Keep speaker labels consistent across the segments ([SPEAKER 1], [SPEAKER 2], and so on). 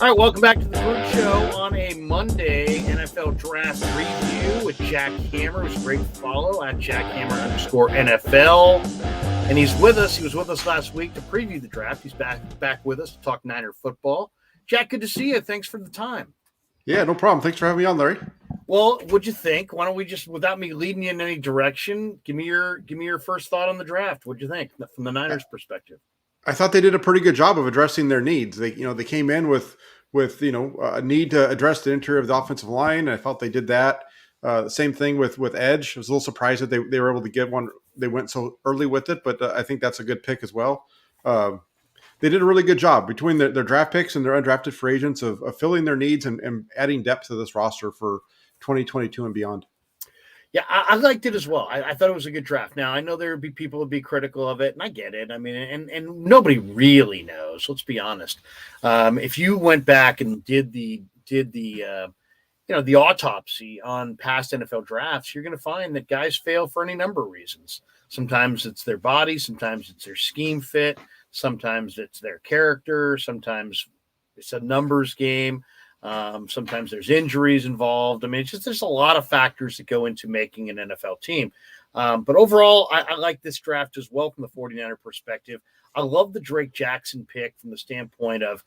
[SPEAKER 1] All right, welcome back to the Group Show on a Monday NFL Draft Review with Jack Hammer. It was great to follow at JackHammer_NFL. And he's with us. He was with us last week to preview the draft. He's back with us to talk Niner football. Jack, good to see you. Thanks for the time.
[SPEAKER 2] Yeah, no problem. Thanks for having me on, Larry.
[SPEAKER 1] Well, what'd you think? Why don't we just, without me leading you in any direction, give me your first thought on the draft. What'd you think from the Niners' perspective?
[SPEAKER 2] I thought they did a pretty good job of addressing their needs. They came in with a need to address the interior of the offensive line. I felt they did that. Same thing with edge. I was a little surprised that they were able to get one. They went so early with it, but I think that's a good pick as well. They did a really good job between their draft picks and their undrafted free agents of filling their needs and adding depth to this roster for 2022 and beyond.
[SPEAKER 1] Yeah, I liked it as well. I thought it was a good draft. Now, I know there would be people who would be critical of it, and I get it. I mean, and nobody really knows. Let's be honest. If you went back and did the autopsy on past NFL drafts, you're going to find that guys fail for any number of reasons. Sometimes it's their body, sometimes it's their scheme fit, sometimes it's their character, sometimes it's a numbers game. Sometimes there's injuries involved. I mean, there's a lot of factors that go into making an NFL team. But overall, I like this draft as well from the 49er perspective. I love the Drake Jackson pick from the standpoint of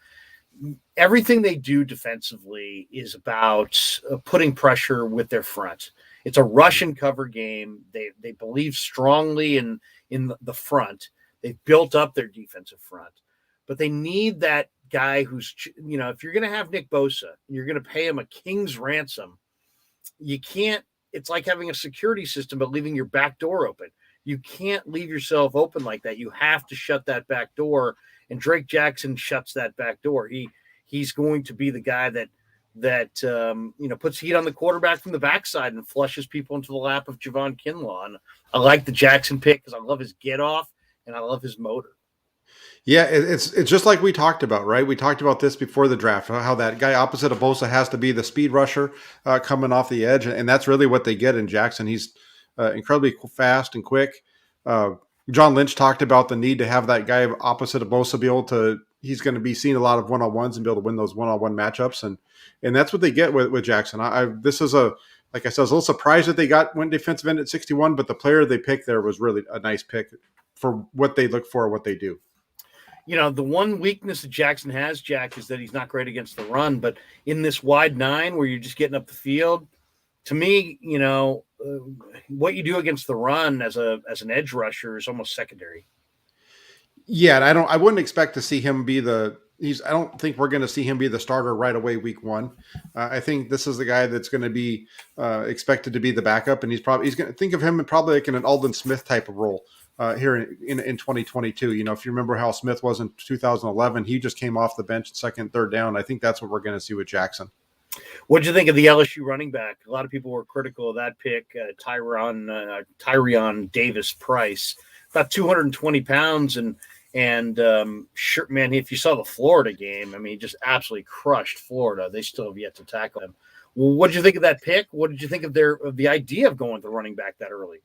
[SPEAKER 1] everything they do defensively is about putting pressure with their front. It's a rush and cover game. They believe strongly in the front. They've built up their defensive front, but they need that guy who's, if you're going to have Nick Bosa, you're going to pay him a king's ransom. You can't, it's like having a security system, but leaving your back door open. You can't leave yourself open like that. You have to shut that back door. And Drake Jackson shuts that back door. He's going to be the guy that puts heat on the quarterback from the backside and flushes people into the lap of Javon Kinlaw. And I like the Jackson pick because I love his get off and I love his motor.
[SPEAKER 2] Yeah, it's just like we talked about, right? We talked about this before the draft, how that guy opposite of Bosa has to be the speed rusher coming off the edge, and that's really what they get in Jackson. He's incredibly fast and quick. John Lynch talked about the need to have that guy opposite of Bosa be able to. He's going to be seeing a lot of one-on-ones and be able to win those one-on-one matchups, and that's what they get with Jackson. This is like I said, I was a little surprised that went defensive end at 61, but the player they picked there was really a nice pick for what they look for, what they do.
[SPEAKER 1] The one weakness that Jackson has, Jack, is that he's not great against the run. But in this wide nine where you're just getting up the field, to me, what you do against the run as an edge rusher is almost secondary.
[SPEAKER 2] Yeah, and I wouldn't expect to see him be I don't think we're going to see him be the starter right away week one. I think this is the guy that's going to be expected to be the backup, and he's going to think of him probably like in an Aldon Smith type of role. Here in 2022, if you remember how Smith was in 2011, he just came off the bench second, third down. I think that's what we're going to see with Jackson.
[SPEAKER 1] What did you think of the LSU running back? A lot of people were critical of that pick, Tyrion Davis Price, about 220 pounds, and sure, man, if you saw the Florida game, I mean, he just absolutely crushed Florida. They still have yet to tackle him. Well, what did you think of that pick? What did you think of the idea of going to running back that early?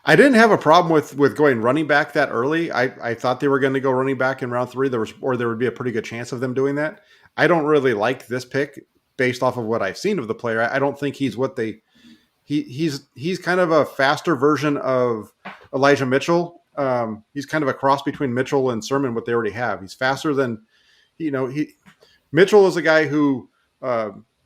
[SPEAKER 2] I didn't have a problem with going running back that early. I thought they were going to go running back in round 3. There would be a pretty good chance of them doing that. I don't really like this pick based off of what I've seen of the player. I don't think he's he's kind of a faster version of Elijah Mitchell. He's kind of a cross between Mitchell and Sermon, what they already have. He's faster than, Mitchell is a guy who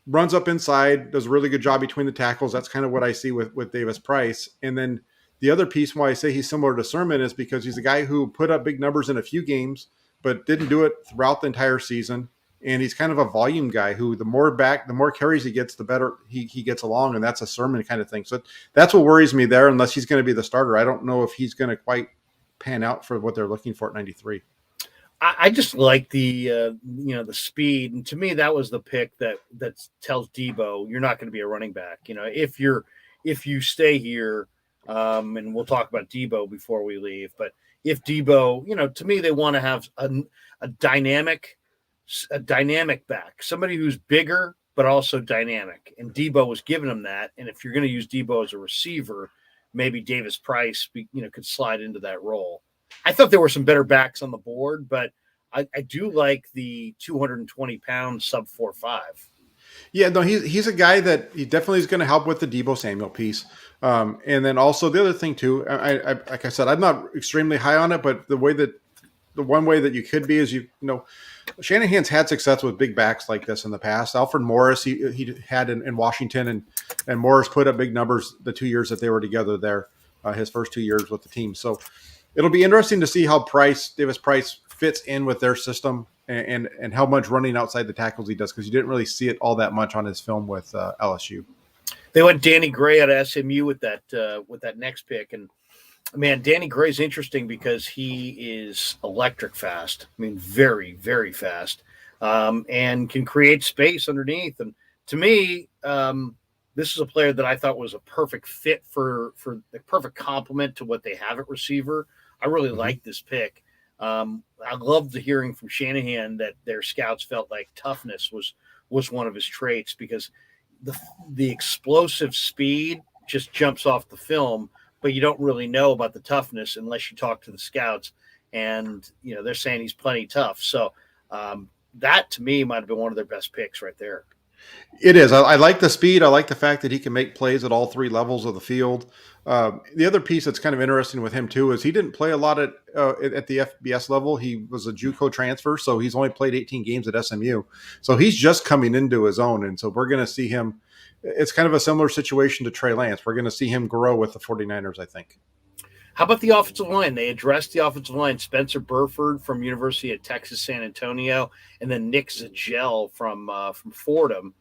[SPEAKER 2] runs up inside, does a really good job between the tackles. That's kind of what I see with Davis Price. And then the other piece why I say he's similar to Sermon is because he's a guy who put up big numbers in a few games, but didn't do it throughout the entire season. And he's kind of a volume guy who the more carries he gets, the better he gets along. And that's a Sermon kind of thing. So that's what worries me there, unless he's going to be the starter. I don't know if he's going to quite pan out for what they're looking for at 93.
[SPEAKER 1] I just like the speed. And to me, that was the pick that tells Deebo, you're not going to be a running back. If you stay here, and we'll talk about Deebo before we leave, but if Deebo, to me, they want to have a dynamic back, somebody who's bigger, but also dynamic. And Deebo was giving him that. And if you're going to use Deebo as a receiver, maybe Davis Price, could slide into that role. I thought there were some better backs on the board, but I do like the 220-pound sub 4.5.
[SPEAKER 2] Yeah, no, he's a guy that he definitely is going to help with the Deebo Samuel piece. And then also the other thing too, I like I said, I'm not extremely high on it, but the one way that you could be is you know Shanahan's had success with big backs like this in the past. Alfred Morris he had in Washington, and Morris put up big numbers the 2 years that they were together there, his first 2 years with the team. So it'll be interesting to see how Davis Price fits in with their system and how much running outside the tackles he does, because you didn't really see it all that much on his film with LSU.
[SPEAKER 1] They went Danny Gray out of SMU with that next pick, and man, Danny Gray's interesting because he is electric fast. I mean, very, very fast, and can create space underneath. And to me, this is a player that I thought was a perfect fit for the perfect complement to what they have at receiver. I really like this pick. I loved the hearing from Shanahan that their scouts felt like toughness was one of his traits, because the explosive speed just jumps off the film, but you don't really know about the toughness unless you talk to the scouts, and they're saying he's plenty tough. So that to me might have been one of their best picks right there.
[SPEAKER 2] It is. I like the speed. I like the fact that he can make plays at all three levels of the field. The other piece that's kind of interesting with him too is he didn't play a lot at the FBS level. He was a JUCO transfer, so he's only played 18 games at SMU. So he's just coming into his own, and so we're going to see him. It's kind of a similar situation to Trey Lance. We're going to see him grow with the 49ers, I think.
[SPEAKER 1] How about the offensive line? They addressed the offensive line. Spencer Burford from University of Texas San Antonio, and then Nick Zagel from Fordham.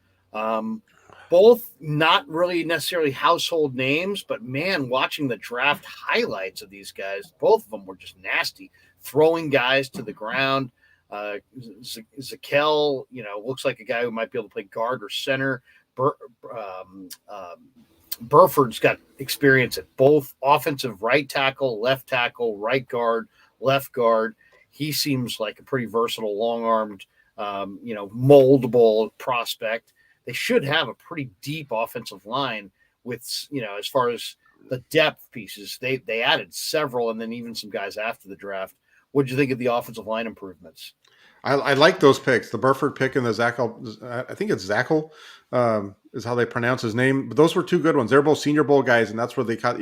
[SPEAKER 1] Both not really necessarily household names, but man, watching the draft highlights of these guys, both of them were just nasty, throwing guys to the ground. Zagel, looks like a guy who might be able to play guard or center. Burford's got experience at both offensive right tackle, right guard, left guard. He seems like a pretty versatile, long-armed, moldable prospect. They should have a pretty deep offensive line with, as far as the depth pieces. They added several, and then even some guys after the draft. What did you think of the offensive line improvements?
[SPEAKER 2] I like those picks. The Burford pick and the Zachel, I think it's Zachel, is how they pronounce his name. But those were two good ones. They're both Senior Bowl guys, and that's where they caught.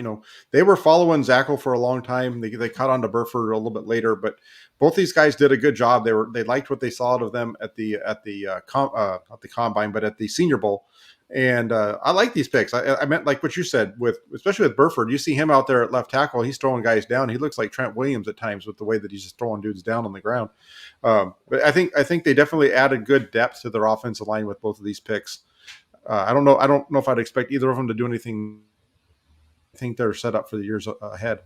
[SPEAKER 2] They were following Zachel for a long time. They caught on to Burford a little bit later, but both these guys did a good job. They liked what they saw out of them at the not the combine, but at the Senior Bowl. And I like these picks. I meant like what you said, especially with Burford. You see him out there at left tackle. He's throwing guys down. He looks like Trent Williams at times with the way that he's just throwing dudes down on the ground. But I think they definitely added good depth to their offensive line with both of these picks. I don't know if I'd expect either of them to do anything. I think they're set up for the years ahead.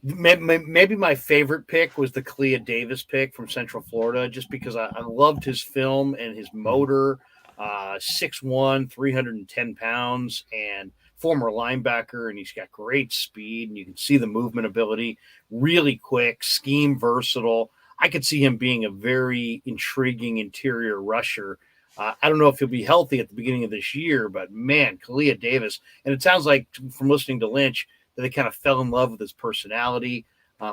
[SPEAKER 1] Maybe my favorite pick was the Clea Davis pick from Central Florida, just because I loved his film and his motor. 6'1", 310 pounds, and former linebacker, and he's got great speed, and you can see the movement ability, really quick, scheme versatile. I could see him being a very intriguing interior rusher. I don't know if he'll be healthy at the beginning of this year, but man, Clea Davis, and it sounds like from listening to Lynch that they kind of fell in love with his personality.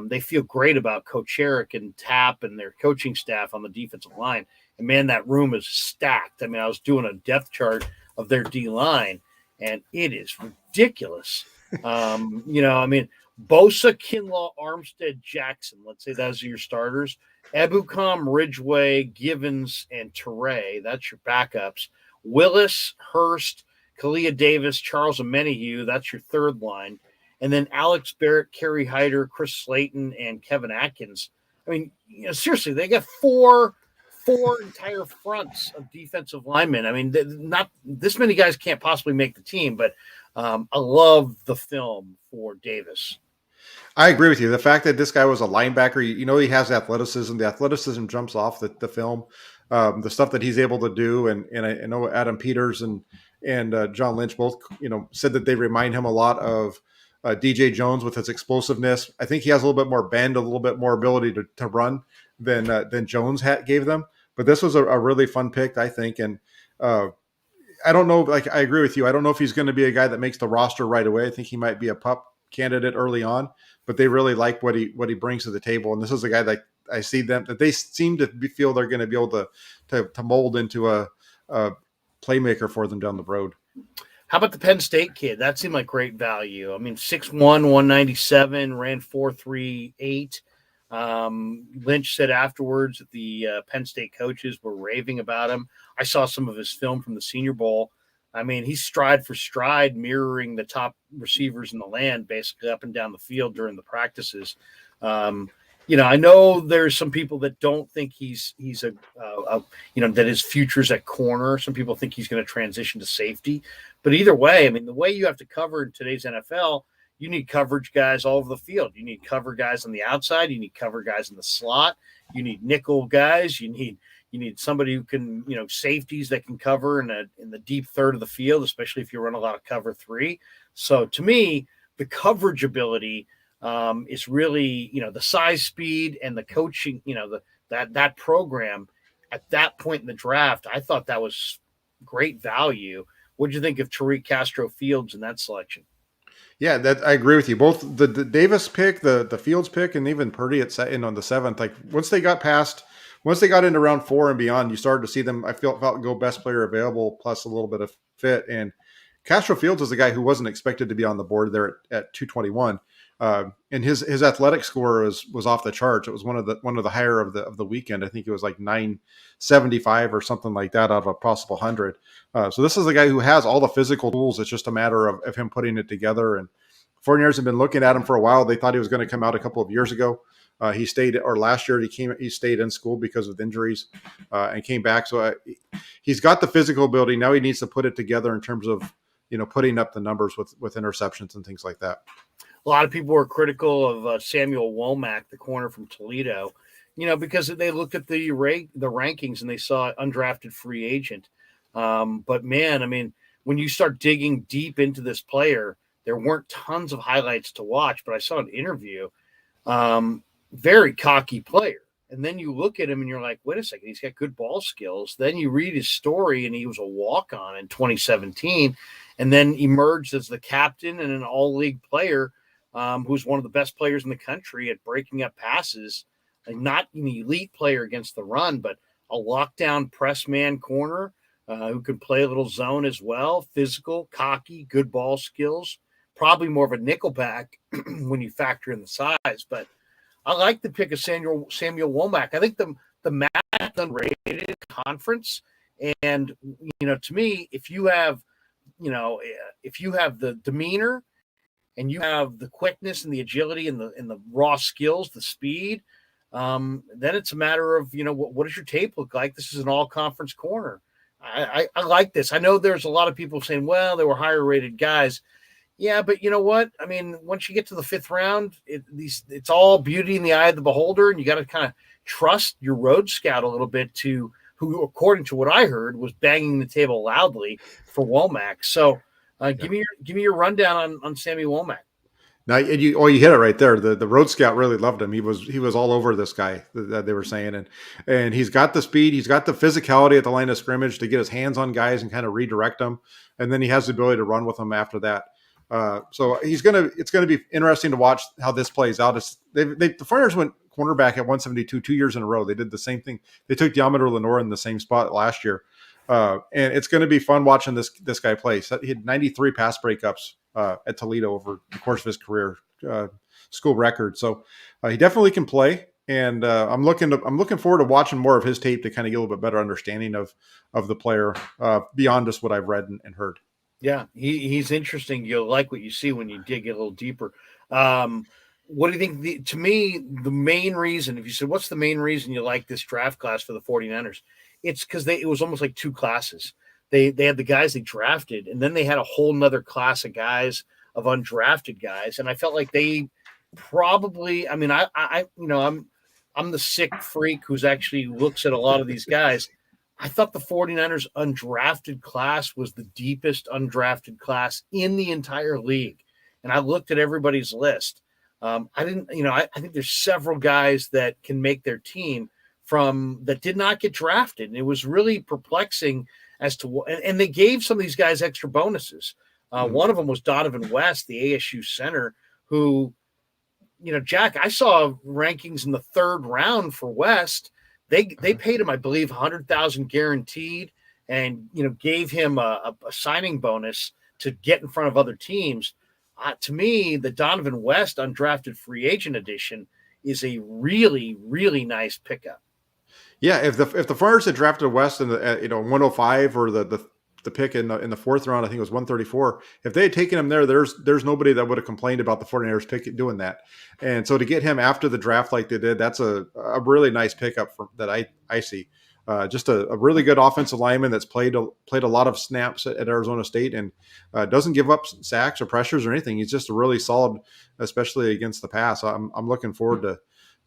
[SPEAKER 1] They feel great about Coach Eric and Tapp and their coaching staff on the defensive line. And man, that room is stacked. I mean, I was doing a depth chart of their D line, and it is ridiculous. Bosa, Kinlaw, Armstead, Jackson. Let's say those are your starters. Ebukam, Ridgeway, Givens, and Teray. That's your backups. Willis, Hurst, Clea Davis, Charles Amenahue. That's your third line. And then Alex Barrett, Kerry Hyder, Chris Slayton, and Kevin Atkins. I mean, seriously, they got four entire fronts of defensive linemen. I mean, not this many guys can't possibly make the team, but I love the film for Davis.
[SPEAKER 2] I agree with you. The fact that this guy was a linebacker, he has athleticism. The athleticism jumps off the film. The stuff that he's able to do, and I know Adam Peters and John Lynch both, said that they remind him a lot of DJ Jones with his explosiveness. I think he has a little bit more bend, a little bit more ability to run than Jones gave them. But this was a really fun pick, I think. And I don't know, like I agree with you. I don't know if he's going to be a guy that makes the roster right away. I think he might be a pup candidate early on, but they really like what he brings to the table. And this is a guy that I see them that they seem to feel they're going to be able to mold into a playmaker for them down the road.
[SPEAKER 1] How about the Penn State kid? That seemed like great value. I mean, 6'1", 197, ran 4.38. Lynch said afterwards that the Penn State coaches were raving about him. I saw some of his film from the Senior Bowl. I mean, he's stride for stride mirroring the top receivers in the land, basically up and down the field during the practices. I know there's some people that don't think he's that his future's at corner. Some people think he's going to transition to safety. But either way, I mean, the way you have to cover in today's NFL, you need coverage guys all over the field. You need cover guys on the outside. You need cover guys in the slot. You need nickel guys. You need somebody who can, safeties that can cover in the deep third of the field, especially if you run a lot of cover 3. So to me, the coverage ability is really, the size, speed, and the coaching, that program at that point in the draft. I thought that was great value. What did you think of Tariq Castro-Fields in that selection?
[SPEAKER 2] Yeah, that I agree with you. Both the Davis pick, the Fields pick, and even Purdy on the 7th. Like once they got into round 4 and beyond, you started to see them. I felt go best player available plus a little bit of fit. And Castro Fields is a guy who wasn't expected to be on the board there at 221. And his athletic score was off the charts. It was one of the higher of the weekend. I think it was like 975 or something like that out of a possible 100. So this is a guy who has all the physical tools. It's just a matter of him putting it together. And 49ers have been looking at him for a while. They thought he was going to come out a couple of years ago. Last year he stayed in school because of injuries and came back. So he's got the physical ability. Now he needs to put it together in terms of, putting up the numbers with interceptions and things like that.
[SPEAKER 1] A lot of people were critical of Samuel Womack, the corner from Toledo, because they looked at the rankings and they saw undrafted free agent. But man, I mean, when you start digging deep into this player, there weren't tons of highlights to watch, but I saw an interview. Very cocky player. And then you look at him and you're like, wait a second, he's got good ball skills. Then you read his story and he was a walk-on in 2017 and then emerged as the captain and an all-league player who's one of the best players in the country at breaking up passes. Like not an elite player against the run, but a lockdown press man corner who can play a little zone as well, physical, cocky, good ball skills, probably more of a nickelback when you factor in the size. But I like the pick of Samuel Womack. I think the match unrated conference. And, to me, if you have the demeanor and you have the quickness and the agility and the raw skills, the speed, then it's a matter of, what does your tape look like? This is an all-conference corner. I like this. I know there's a lot of people saying, well, they were higher-rated guys. Yeah, but you know what? I mean, once you get to the 5th round, it's all beauty in the eye of the beholder, and you got to kind of trust your road scout a little bit who, according to what I heard, was banging the table loudly for Womack. So give me your rundown on Sammy Womack.
[SPEAKER 2] Now you hit it right there. The road scout really loved him. He was all over this guy that they were saying, and he's got the speed, he's got the physicality at the line of scrimmage to get his hands on guys and kind of redirect them, and then he has the ability to run with them after that. So it's going to be interesting to watch how this plays out. The 49ers went cornerback at 172 2 years in a row. They did the same thing. They took Diamador Lenore in the same spot last year. And it's going to be fun watching this guy play. So he had 93 pass breakups at Toledo over the course of his career, school record. So he definitely can play. And I'm looking forward to watching more of his tape to kind of get a little bit better understanding of the player beyond just what I've read and heard.
[SPEAKER 1] Yeah, he's interesting. You'll like what you see when you dig a little deeper. What do you think? To me, the main reason, if you said, what's the main reason you like this draft class for the 49ers? It's because it was almost like 2 classes. They had the guys they drafted, and then they had a whole nother class of guys, of undrafted guys. And I felt like they probably, I mean, I'm the sick freak who's actually looks at a lot of these guys. I thought the 49ers undrafted class was the deepest undrafted class in the entire league. And I looked at everybody's list. I think there's several guys that can make their team that did not get drafted. And it was really perplexing as to what, and they gave some of these guys extra bonuses. One of them was Donovan West, the ASU center, who, Jack, I saw rankings in the 3rd round for West. They paid him, I believe, 100,000 guaranteed, and gave him a signing bonus to get in front of other teams. To me, the Donovan West undrafted free agent edition is a really, really nice pickup.
[SPEAKER 2] Yeah, if the 49ers had drafted West in the 105 or the pick in the 4th round, I think it was 134. If they had taken him there's nobody that would have complained about the 49ers pick doing that. And so to get him after the draft like they did, that's a really nice pickup that I see. Just a really good offensive lineman that's played a lot of snaps at Arizona State and doesn't give up sacks or pressures or anything. He's just a really solid, especially against the pass. I'm looking forward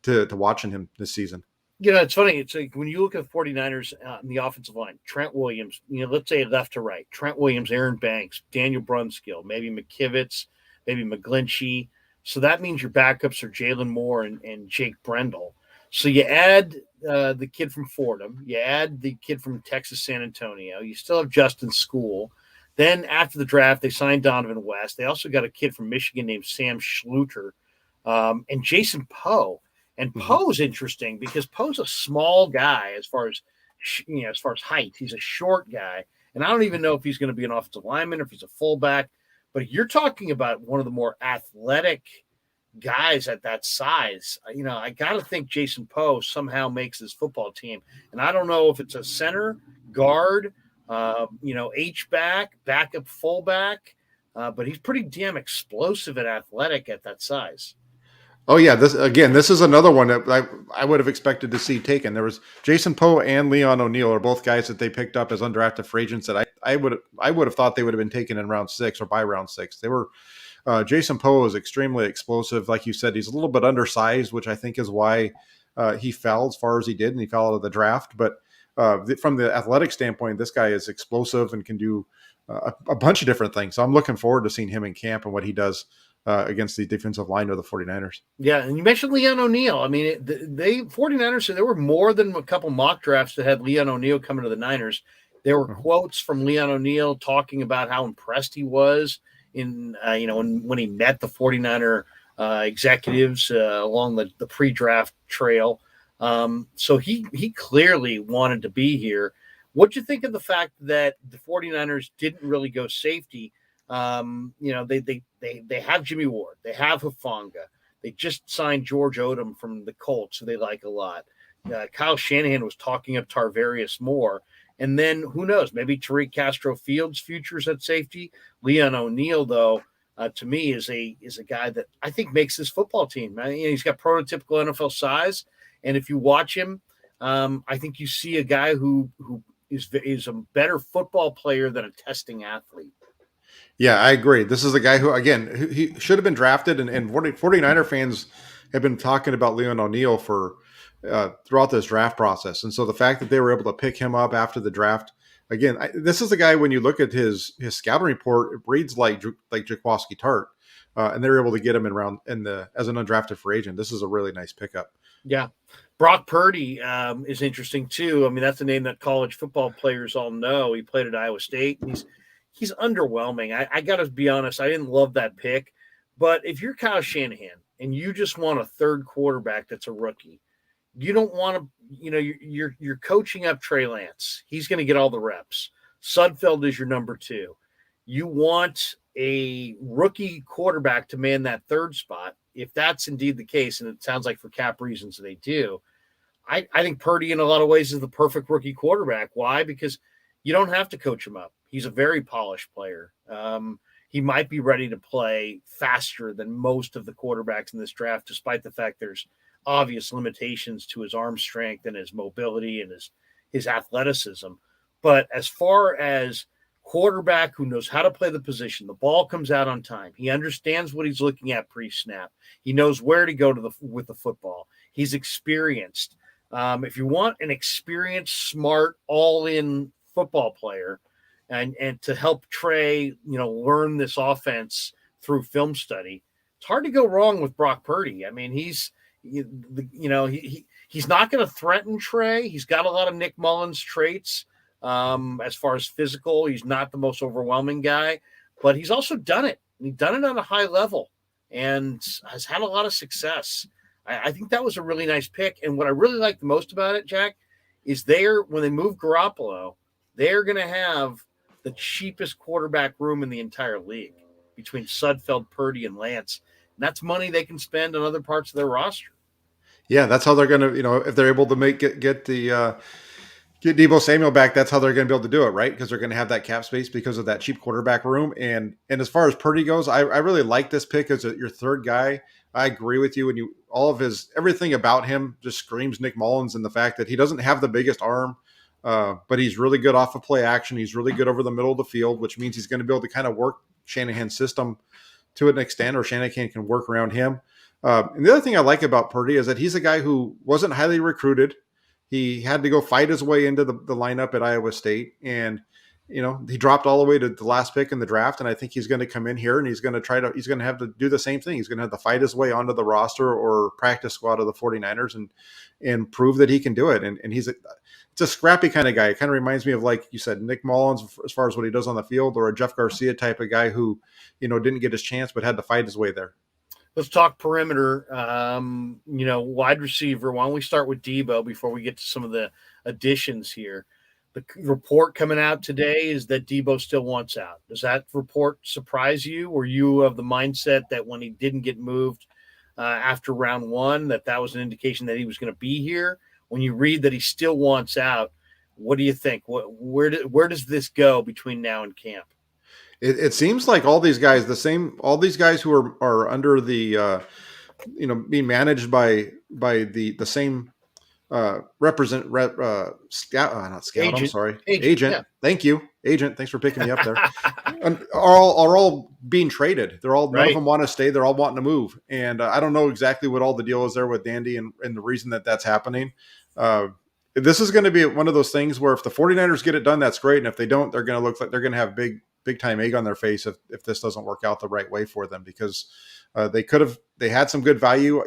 [SPEAKER 2] to watching him this season.
[SPEAKER 1] It's funny. It's like when you look at the 49ers in the offensive line, Trent Williams, let's say left to right, Trent Williams, Aaron Banks, Daniel Brunskill, maybe McKivitz, maybe McGlinchey. So that means your backups are Jalen Moore and Jake Brendel. So you add the kid from Fordham, you add the kid from Texas San Antonio, you still have Justin School. Then after the draft, they signed Donovan West. They also got a kid from Michigan named Sam Schluter and Jason Poe. And Poe's interesting because Poe's a small guy as far as height. He's a short guy, and I don't even know if he's going to be an offensive lineman or if he's a fullback. But you're talking about one of the more athletic guys at that size. I got to think Jason Poe somehow makes this football team, and I don't know if it's a center, guard, H-back, backup, fullback, but he's pretty damn explosive and athletic at that size.
[SPEAKER 2] Oh yeah, this is another one that I would have expected to see taken. There was Jason Poe and Leon O'Neal are both guys that they picked up as undrafted free agents that I would have thought they would have been taken in round 6 or by round 6. They were Jason Poe is extremely explosive, like you said. He's a little bit undersized, which I think is why he fell as far as he did, and he fell out of the draft. But from the athletic standpoint, this guy is explosive and can do a bunch of different things. So I'm looking forward to seeing him in camp and what he does against the defensive line of the 49ers.
[SPEAKER 1] Yeah, and you mentioned Leon O'Neal. I mean, they 49ers, there were more than a couple mock drafts that had Leon O'Neal coming to the Niners. There were quotes from Leon O'Neal talking about how impressed he was in, when he met the 49er executives along the pre-draft trail. So he clearly wanted to be here. What'd you think of the fact that the 49ers didn't really go safety? They have Jimmy Ward, they have Hufanga, they just signed George Odom from the Colts, who they like a lot. Kyle Shanahan was talking up Tarvarius Moore, and then who knows, maybe Tariq Castro Fields' futures at safety. Leon O'Neal, though, to me is a guy that I think makes this football team. He's got prototypical NFL size, and if you watch him, I think you see a guy who is a better football player than a testing athlete.
[SPEAKER 2] Yeah, I agree. This is a guy who, again, he should have been drafted, and 49er fans have been talking about Leon O'Neal for throughout this draft process. And so the fact that they were able to pick him up after the draft, again, this is a guy, when you look at his scouting report, it reads like Jaquoski Tart, and they're able to get him as an undrafted free agent. This is a really nice pickup.
[SPEAKER 1] Yeah. Brock Purdy is interesting too. I mean, that's a name that college football players all know. He played at Iowa State, and he's underwhelming. I got to be honest, I didn't love that pick. But if you're Kyle Shanahan and you just want a third quarterback that's a rookie, you don't want to, you're coaching up Trey Lance. He's going to get all the reps. Sudfeld is your number 2. You want a rookie quarterback to man that third spot. If that's indeed the case, and it sounds like for cap reasons they do, I think Purdy in a lot of ways is the perfect rookie quarterback. Why? Because you don't have to coach him up. He's a very polished player. He might be ready to play faster than most of the quarterbacks in this draft, despite the fact there's obvious limitations to his arm strength and his mobility and his athleticism. But as far as quarterback who knows how to play the position, the ball comes out on time. He understands what he's looking at pre-snap. He knows where to go with the football. He's experienced. If you want an experienced, smart, all-in football player, and to help Trey, learn this offense through film study, it's hard to go wrong with Brock Purdy. I mean, he's not going to threaten Trey. He's got a lot of Nick Mullins traits. As far as physical, he's not the most overwhelming guy, but he's also done it. He's done it on a high level. and has had a lot of success. I think that was a really nice pick. And what I really like the most about it, Jack, is when they move Garoppolo, they're going to have the cheapest quarterback room in the entire league between Sudfeld, Purdy, and Lance. And that's money they can spend on other parts of their roster.
[SPEAKER 2] Yeah, that's how they're going to, if they're able to get Deebo Samuel back, that's how they're going to be able to do it, right? Because they're going to have that cap space because of that cheap quarterback room. And as far as Purdy goes, I really like this pick as your third guy. I agree with you, and everything about him just screams Nick Mullins, and the fact that he doesn't have the biggest arm, but he's really good off of play action. He's really good over the middle of the field, which means he's going to be able to kind of work Shanahan's system to an extent, or Shanahan can work around him. And the other thing I like about Purdy is that he's a guy who wasn't highly recruited. He had to go fight his way into the lineup at Iowa State, and he dropped all the way to the last pick in the draft. And I think he's going to come in here and he's going to have to do the same thing. He's going to have to fight his way onto the roster or practice squad of the 49ers and prove that he can do it. And it's a scrappy kind of guy. It kind of reminds me of, like you said, Nick Mullins as far as what he does on the field, or a Jeff Garcia type of guy who, didn't get his chance but had to fight his way there.
[SPEAKER 1] Let's talk perimeter. Wide receiver. Why don't we start with Deebo before we get to some of the additions here? The report coming out today is that Deebo still wants out. Does that report surprise you? Were you of the mindset that when he didn't get moved after round one, that was an indication that he was going to be here? When you read that he still wants out, what do you think? Where does this go between now and camp?
[SPEAKER 2] It seems like all these guys who are under the, being managed by the same agent. Yeah. Thank you, agent. Thanks for picking me up there. are all being traded. None of them want to stay. They're all wanting to move. And I don't know exactly what all the deal is there with Dandy and the reason that's happening. This is going to be one of those things where if the 49ers get it done, that's great. And if they don't, they're going to look like they're going to have big time egg on their face if this doesn't work out the right way for them, because they had some good value.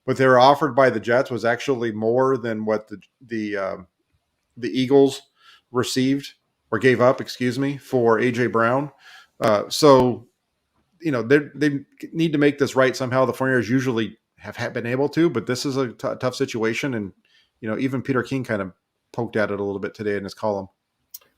[SPEAKER 2] What they were offered by the Jets was actually more than what the Eagles received or gave up, for AJ Brown. So they need to make this right somehow. The 49ers usually have been able to, but this is a tough situation. And, even Peter King kind of poked at it a little bit today in his column.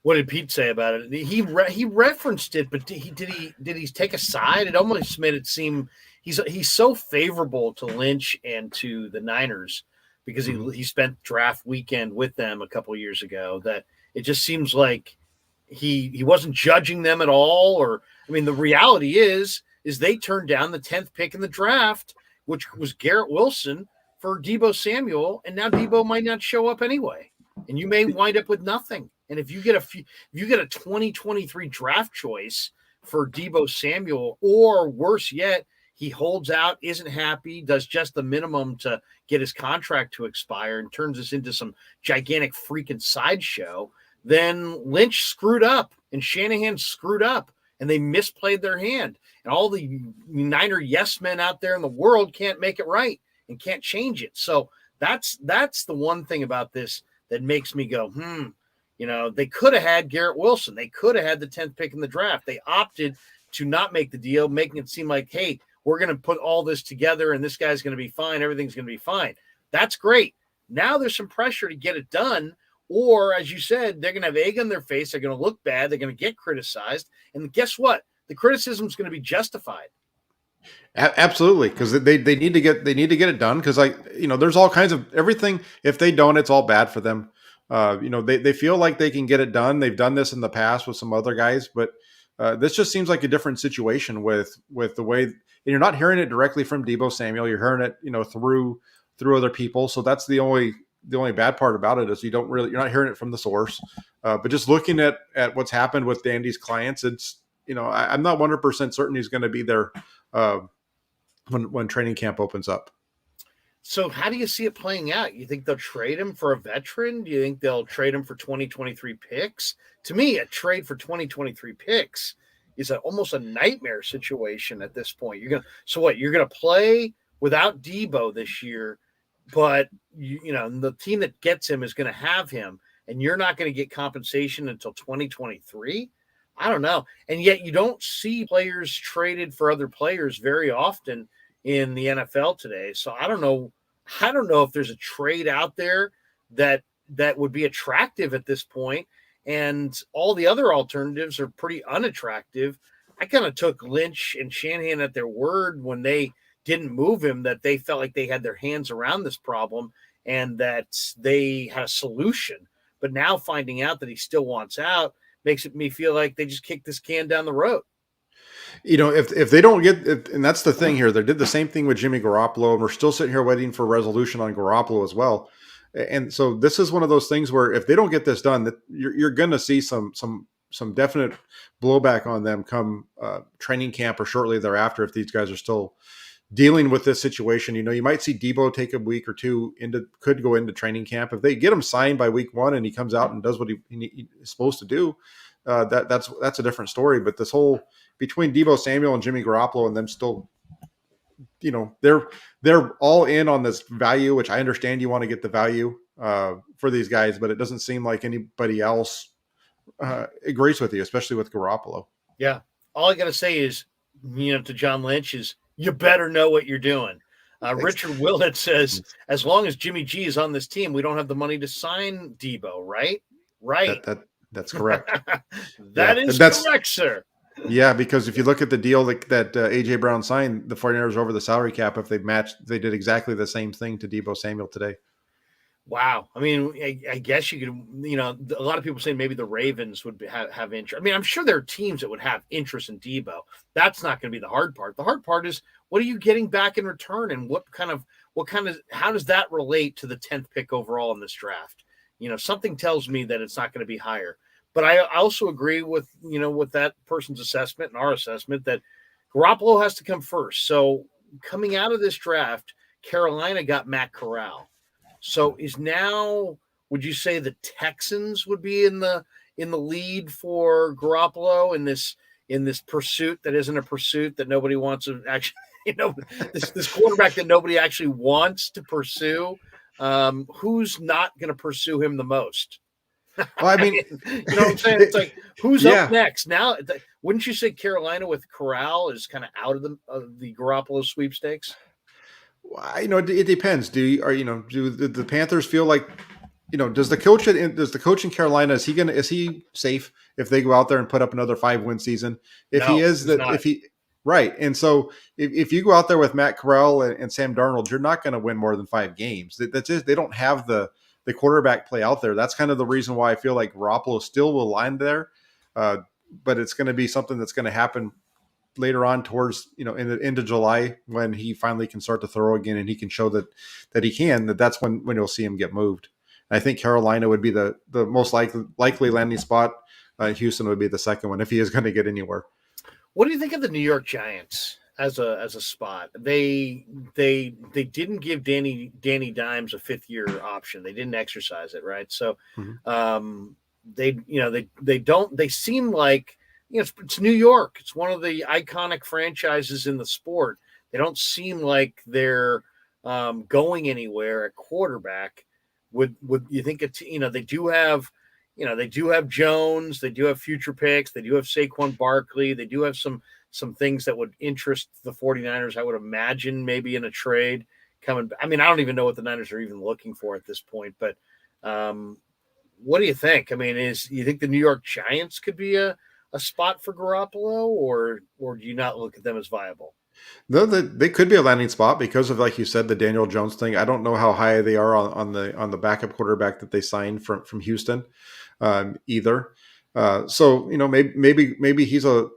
[SPEAKER 1] What did Pete say about it? He referenced it, but did he take a side? It almost made it seem he's so favorable to Lynch and to the Niners because he spent draft weekend with them a couple of years ago, that it just seems like he wasn't judging them at all. Or, I mean, the reality is they turned down the 10th pick in the draft, which was Garrett Wilson, for Deebo Samuel, and now Deebo might not show up anyway, and you may wind up with nothing. And if you get a 2023 draft choice for Deebo Samuel, or worse yet, he holds out, isn't happy, does just the minimum to get his contract to expire, and turns this into some gigantic freaking sideshow, then Lynch screwed up and Shanahan screwed up, and they misplayed their hand. And all the Niner yes men out there in the world can't make it right and can't change it. So that's the one thing about this that makes me go, they could have had Garrett Wilson. They could have had the 10th pick in the draft. They opted to not make the deal, making it seem like, hey, we're going to put all this together and this guy's going to be fine. Everything's going to be fine. That's great. Now there's some pressure to get it done. Or, as you said, they're going to have egg on their face. They're going to look bad. They're going to get criticized. And guess what? The criticism is going to be justified.
[SPEAKER 2] Absolutely, because they need to get it done, because there's all kinds of everything. If they don't, it's all bad for them. They feel like they can get it done. They've done this in the past with some other guys, but this just seems like a different situation with the way, and you're not hearing it directly from Deebo Samuel. You're hearing it, through other people. So that's the only bad part about it, is you're not hearing it from the source. But just looking at what's happened with Dandy's clients, it's, I'm not 100% certain he's going to be there when training camp opens up.
[SPEAKER 1] So how do you see it playing out? You think they'll trade him for a veteran? Do you think they'll trade him for 2023 picks? To me, a trade for 2023 picks is almost a nightmare situation at this point. You're going to play without Deebo this year, but the team that gets him is going to have him, and you're not going to get compensation until 2023. I don't know. And yet you don't see players traded for other players very often in the NFL today. So I don't know. I don't know if there's a trade out there that would be attractive at this point. And all the other alternatives are pretty unattractive. I kind of took Lynch and Shanahan at their word when they didn't move him, that they felt like they had their hands around this problem and that they had a solution. But now finding out that he still wants out makes me feel like they just kicked this can down the road.
[SPEAKER 2] If they don't and that's the thing here, they did the same thing with Jimmy Garoppolo, and we're still sitting here waiting for resolution on Garoppolo as well. And so this is one of those things where if they don't get this done, that you're going to see some definite blowback on them come training camp or shortly thereafter if these guys are still dealing with this situation. You might see Deebo take a week or two could go into training camp. If they get him signed by week 1 and he comes out and does what he is supposed to do, that's a different story. But this whole between Deebo Samuel and Jimmy Garoppolo and them still, they're all in on this value, which I understand you want to get the value for these guys, but it doesn't seem like anybody else agrees with you, especially with Garoppolo.
[SPEAKER 1] Yeah. All I got to say is, to John Lynch is, you better know what you're doing. Richard Willett says, as long as Jimmy G is on this team, we don't have the money to sign Deebo, right? Right.
[SPEAKER 2] That's correct.
[SPEAKER 1] That's correct, sir.
[SPEAKER 2] Yeah, because if you look at the deal that A.J. Brown signed, the 49ers over the salary cap, if they did exactly the same thing to Deebo Samuel today.
[SPEAKER 1] Wow. I mean, I guess you could, a lot of people say maybe the Ravens would have interest. I mean, I'm sure there are teams that would have interest in Deebo. That's not going to be the hard part. The hard part is, what are you getting back in return? And how does that relate to the 10th pick overall in this draft? Something tells me that it's not going to be higher. But I also agree with that person's assessment and our assessment that Garoppolo has to come first. So coming out of this draft, Carolina got Matt Corral. So would you say the Texans would be in the lead for Garoppolo in this pursuit that isn't a pursuit that nobody wants to actually, this quarterback that nobody actually wants to pursue? Who's not going to pursue him the most?
[SPEAKER 2] Well, I mean,
[SPEAKER 1] you know what I'm saying? It's like, who's up next? Now, wouldn't you say Carolina with Corral is kind of out of the Garoppolo sweepstakes?
[SPEAKER 2] It depends. Do the Panthers feel like, does the coach in Carolina, is he safe if they go out there and put up another 5-win season? Right. And so if you go out there with Matt Corral and Sam Darnold, you're not going to win more than 5 games. They don't have the quarterback play out there. That's kind of the reason why I feel like Garoppolo still will line there. But it's going to be something that's going to happen later on towards, into July, when he finally can start to throw again and he can show that he can, that's when you'll see him get moved. And I think Carolina would be the most likely landing spot. Houston would be the second one if he is going to get anywhere.
[SPEAKER 1] What do you think of the New York Giants as a spot? They didn't give Danny Dimes a 5th-year option. They didn't exercise it, right? So they seem like, it's New York. It's one of the iconic franchises in the sport. They don't seem like they're going anywhere at quarterback. Would you think they do have Jones, they do have future picks, they do have Saquon Barkley, they do have some things that would interest the 49ers, I would imagine, maybe in a trade coming. I mean, I don't even know what the Niners are even looking for at this point, but what do you think? I mean, you think the New York Giants could be a spot for Garoppolo, or do you not look at them as viable?
[SPEAKER 2] No, they could be a landing spot because of, like you said, the Daniel Jones thing. I don't know how high they are on the backup quarterback that they signed from Houston either. So maybe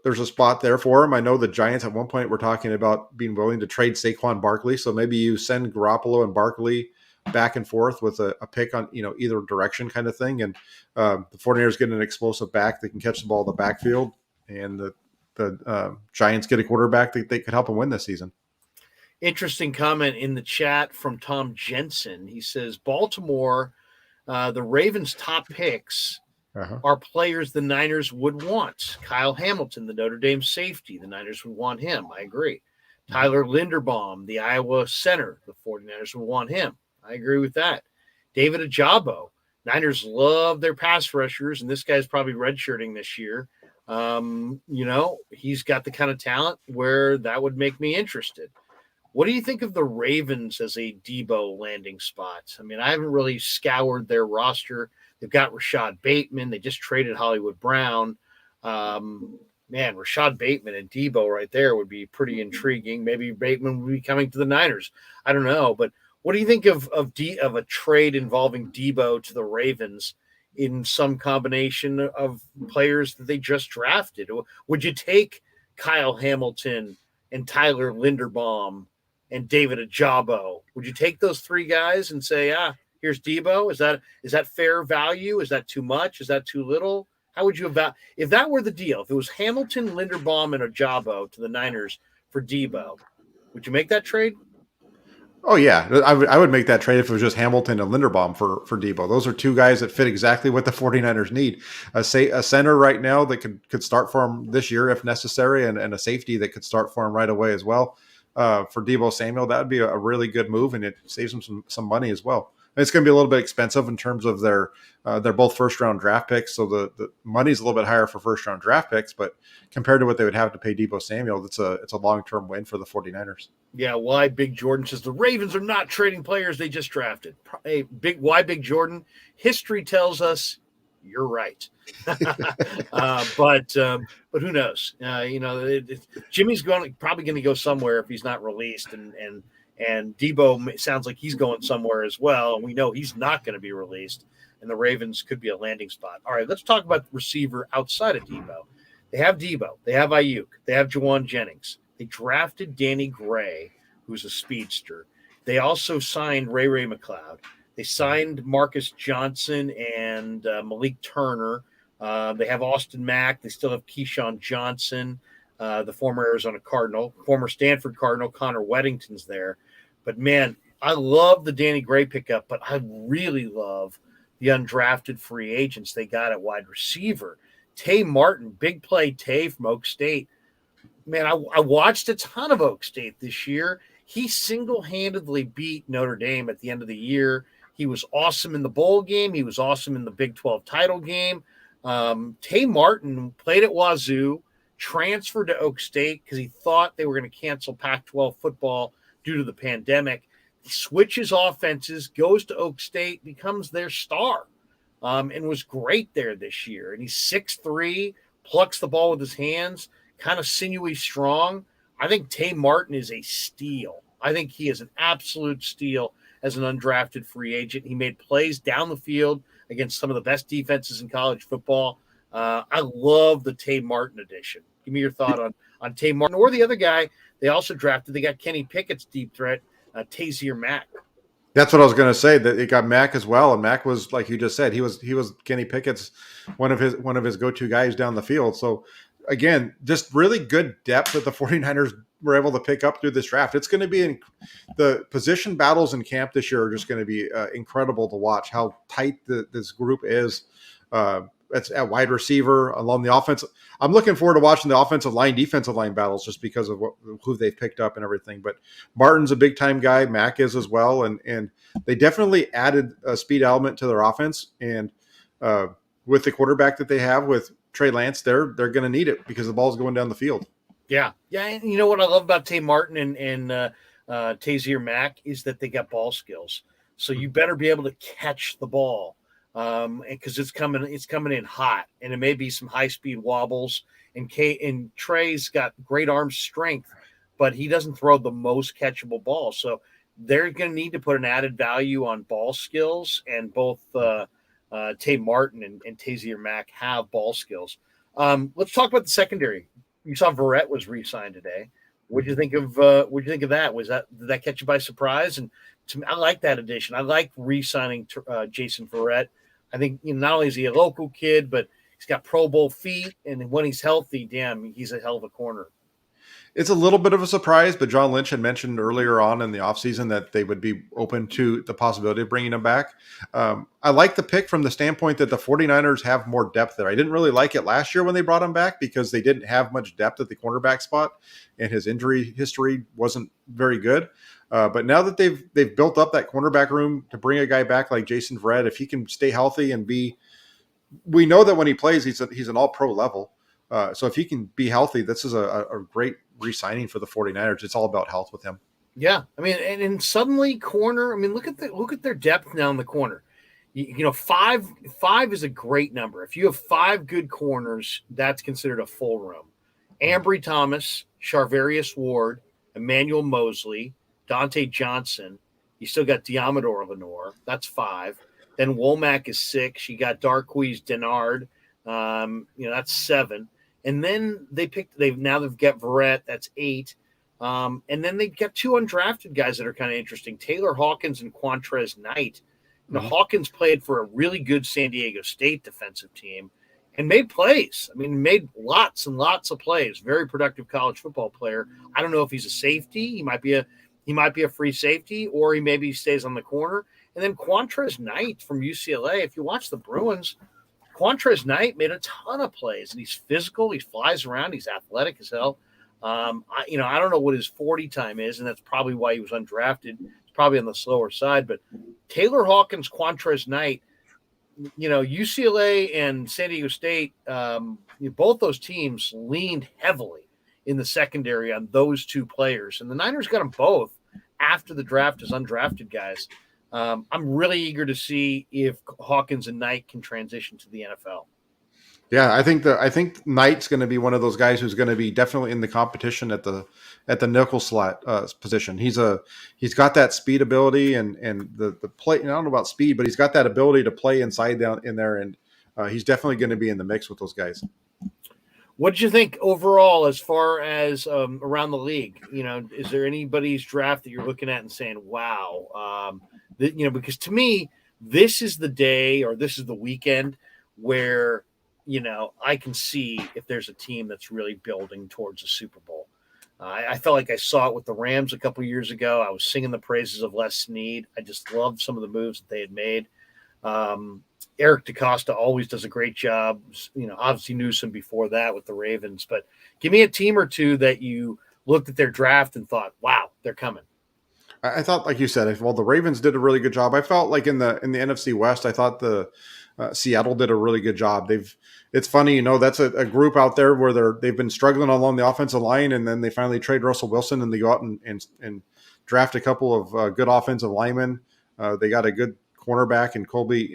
[SPEAKER 2] there's a spot there for him. I know the Giants at one point were talking about being willing to trade Saquon Barkley. So maybe you send Garoppolo and Barkley back and forth with a pick on either direction kind of thing, and the 49ers get an explosive back that can catch the ball in the backfield, and the Giants get a quarterback that they could help them win this season.
[SPEAKER 1] Interesting comment in the chat from Tom Jensen. He says Baltimore, the Ravens' top picks are players the Niners would want. Kyle Hamilton, the Notre Dame safety, the Niners would want him. I agree. Tyler Linderbaum, the Iowa center, the 49ers would want him. I agree with that. David Ajabo. Niners love their pass rushers, and this guy's probably redshirting this year. He's got the kind of talent where that would make me interested. What do you think of the Ravens as a Deebo landing spot? I mean, I haven't really scoured their roster. They've got Rashad Bateman. They just traded Hollywood Brown. Man, Rashad Bateman and Deebo right there would be pretty intriguing. Maybe Bateman would be coming to the Niners. I don't know, but what do you think of a trade involving Deebo to the Ravens in some combination of players that they just drafted? Would you take Kyle Hamilton and Tyler Linderbaum and David Ajabo? Would you take those three guys and say, here's Deebo? Is that fair value? Is that too much? Is that too little? How would you if that were the deal? If it was Hamilton, Linderbaum, and Ajabo to the Niners for Deebo, would you make that trade?
[SPEAKER 2] Oh yeah, I would make that trade if it was just Hamilton and Linderbaum for Deebo. Those are two guys that fit exactly what the 49ers need. A center right now that could start for him this year if necessary, and a safety that could start for him right away as well. For Deebo Samuel, that would be a really good move, and it saves him some money as well. And it's going to be a little bit expensive in terms of they're both first round draft picks, so the money's a little bit higher for first round draft picks, but compared to what they would have to pay Deebo Samuel, it's a long term win for the 49ers.
[SPEAKER 1] Yeah, why Big Jordan says the Ravens are not trading players they just drafted. Hey, Big Jordan? History tells us you're right. But who knows? Jimmy's probably going to go somewhere if he's not released, and Deebo sounds like he's going somewhere as well, and we know he's not going to be released, and the Ravens could be a landing spot. All right, let's talk about the receiver outside of Deebo. They have Deebo, they have Ayuk, they have Jawan Jennings. They drafted Danny Gray, who's a speedster. They also signed Ray McLeod. They signed Marcus Johnson and Malik Turner. They have Austin Mack. They still have Keyshawn Johnson, the former Arizona Cardinal, former Stanford Cardinal. Connor Weddington's there. But, man, I love the Danny Gray pickup, but I really love the undrafted free agents they got at wide receiver. Tay Martin, big play Tay from Oak State. Man, I watched a ton of Oak State this year. He single-handedly beat Notre Dame at the end of the year. He was awesome in the bowl game. He was awesome in the Big 12 title game. Tay Martin played at Wazoo, transferred to Oak State because he thought they were going to cancel Pac-12 football due to the pandemic. He switches offenses, goes to Oak State, becomes their star, and was great there this year. And he's 6'3", plucks the ball with his hands, kind of sinewy strong. I think Tay Martin is a steal. I think he is an absolute steal as an undrafted free agent. He made plays down the field against some of the best defenses in college football. I love the Tay Martin addition. Give me your thought on Tay Martin or the other guy they also drafted. They got Kenny Pickett's deep threat, Tazier Mack.
[SPEAKER 2] That's what I was going to say. That it got Mack as well, and Mack was, like you just said, he was Kenny Pickett's one of his go-to guys down the field. So again, just really good depth that the 49ers were able to pick up through this draft. It's going to be the position battles in camp this year are just going to be incredible to watch how tight this group is. It's at wide receiver along the offense. I'm looking forward to watching the offensive line, defensive line battles just because of who they've picked up and everything. But Martin's a big time guy. Mack is as well. And they definitely added a speed element to their offense. And with the quarterback that they have with Trey Lance, they're going to need it because the ball's going down the field.
[SPEAKER 1] Yeah. Yeah. And you know what I love about Tay Martin and Tazier Mack is that they got ball skills. So you better be able to catch the ball. Because it's coming in hot, and it may be some high speed wobbles. And Trey's got great arm strength, but he doesn't throw the most catchable ball. So they're going to need to put an added value on ball skills, and both Tay Martin and Tazier Mack have ball skills. Let's talk about the secondary. You saw Verrette was re-signed today. What do you think of that? Did that catch you by surprise? And to me, I like that addition. I like re-signing Jason Verrette. I think not only is he a local kid, but he's got Pro Bowl feet, and when he's healthy, damn, he's a hell of a corner.
[SPEAKER 2] It's a little bit of a surprise, but John Lynch had mentioned earlier on in the offseason that they would be open to the possibility of bringing him back. I like the pick from the standpoint that the 49ers have more depth there. I didn't really like it last year when they brought him back because they didn't have much depth at the cornerback spot, and his injury history wasn't very good. But now that they've built up that cornerback room to bring a guy back like Jason Verrette, if he can stay healthy and we know that when he plays, he's an all-pro level. So if he can be healthy, this is a great re-signing for the 49ers. It's all about health with him.
[SPEAKER 1] Yeah, I mean, and suddenly corner. I mean, look at their depth now in the corner. You know, five is a great number. If you have 5 good corners, that's considered a full room. Ambry Thomas, Charvarius Ward, Emmanuel Mosley, Dante Johnson. You still got Diamador Lenore. That's 5. Then Womack is 6. You got Darqueze Denard. That's 7. And then they've got Verrette. That's 8. And then they've got 2 undrafted guys that are kind of interesting. Taylor Hawkins and Quantrez Knight. Hawkins played for a really good San Diego State defensive team and made plays. I mean, made lots and lots of plays. Very productive college football player. I don't know if he's a safety. He might be a free safety, or he maybe stays on the corner. And then Quantrez Knight from UCLA. If you watch the Bruins, Quantrez Knight made a ton of plays, and he's physical. He flies around. He's athletic as hell. I don't know what his 40 time is, and that's probably why he was undrafted. It's probably on the slower side, but Taylor Hawkins, Quantrez Knight, UCLA and San Diego State, both those teams leaned heavily in the secondary on those 2 players, and the Niners got them both after the draft as undrafted guys. I'm really eager to see if Hawkins and Knight can transition to the NFL.
[SPEAKER 2] Yeah, I think Knight's going to be one of those guys who's going to be definitely in the competition at the nickel slot position. He's got that speed ability and the play. I don't know about speed, but he's got that ability to play inside down in there, and he's definitely going to be in the mix with those guys.
[SPEAKER 1] What did you think overall as far as around the league? Is there anybody's draft that you're looking at and saying, wow, because to me, this is the day or this is the weekend where, I can see if there's a team that's really building towards a Super Bowl. I felt like I saw it with the Rams a couple of years ago. I was singing the praises of Les Snead. I just loved some of the moves that they had made. Eric DeCosta always does a great job. Obviously knew some before that with the Ravens. But give me a team or two that you looked at their draft and thought, wow, they're coming.
[SPEAKER 2] I thought, like you said, the Ravens did a really good job. I felt like in the NFC West, I thought the Seattle did a really good job. It's funny, that's a group out there where they've been struggling along the offensive line, and then they finally trade Russell Wilson and they go out and draft a couple of good offensive linemen. They got a good cornerback in Kobe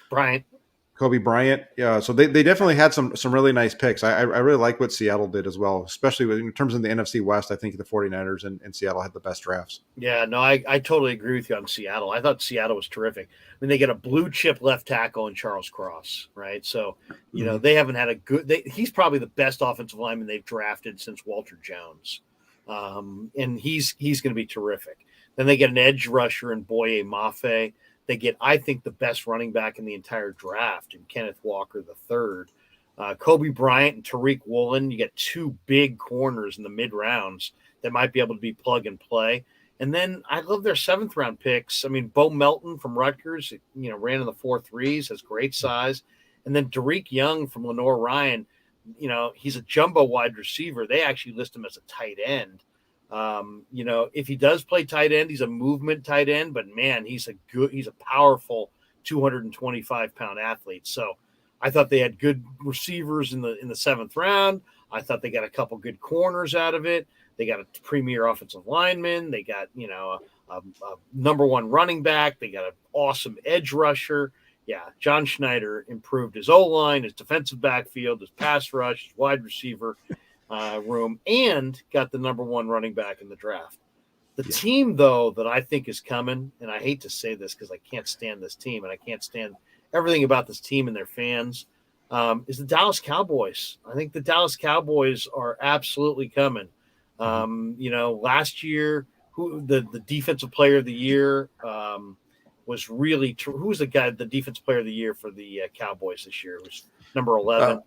[SPEAKER 2] Bryant. Yeah, so they definitely had some really nice picks. I really like what Seattle did as well, especially in terms of the NFC West. I think the 49ers and Seattle had the best drafts.
[SPEAKER 1] Yeah, no, I totally agree with you on Seattle. I thought Seattle was terrific. I mean, they get a blue chip left tackle in Charles Cross, right? So, they haven't had he's probably the best offensive lineman they've drafted since Walter Jones. And he's going to be terrific. Then they get an edge rusher in Boye Mafe. They get, I think, the best running back in the entire draft in Kenneth Walker III. Kobe Bryant and Tariq Woolen. You get 2 big corners in the mid rounds that might be able to be plug and play. And then I love their 7th round picks. I mean, Bo Melton from Rutgers, ran in the 4.3s, has great size. And then Derek Young from Lenore Ryan, he's a jumbo wide receiver. They actually list him as a tight end. If he does play tight end, he's a movement tight end, but man, he's a powerful 225-pound athlete. So I thought they had good receivers in the 7th round. I thought they got a couple good corners out of it. They got a premier offensive lineman. They got, a number 1 running back. They got an awesome edge rusher. Yeah. John Schneider improved his O-line, his defensive backfield, his pass rush, his wide receiver room, and got the number 1 running back in the draft. The team, though, that I think is coming, and I hate to say this because I can't stand this team and I can't stand everything about this team and their fans, is the Dallas Cowboys. I think the Dallas Cowboys are absolutely coming. Last year, the defensive player of the year was really who was the defensive player of the year for the Cowboys this year? It was number 11.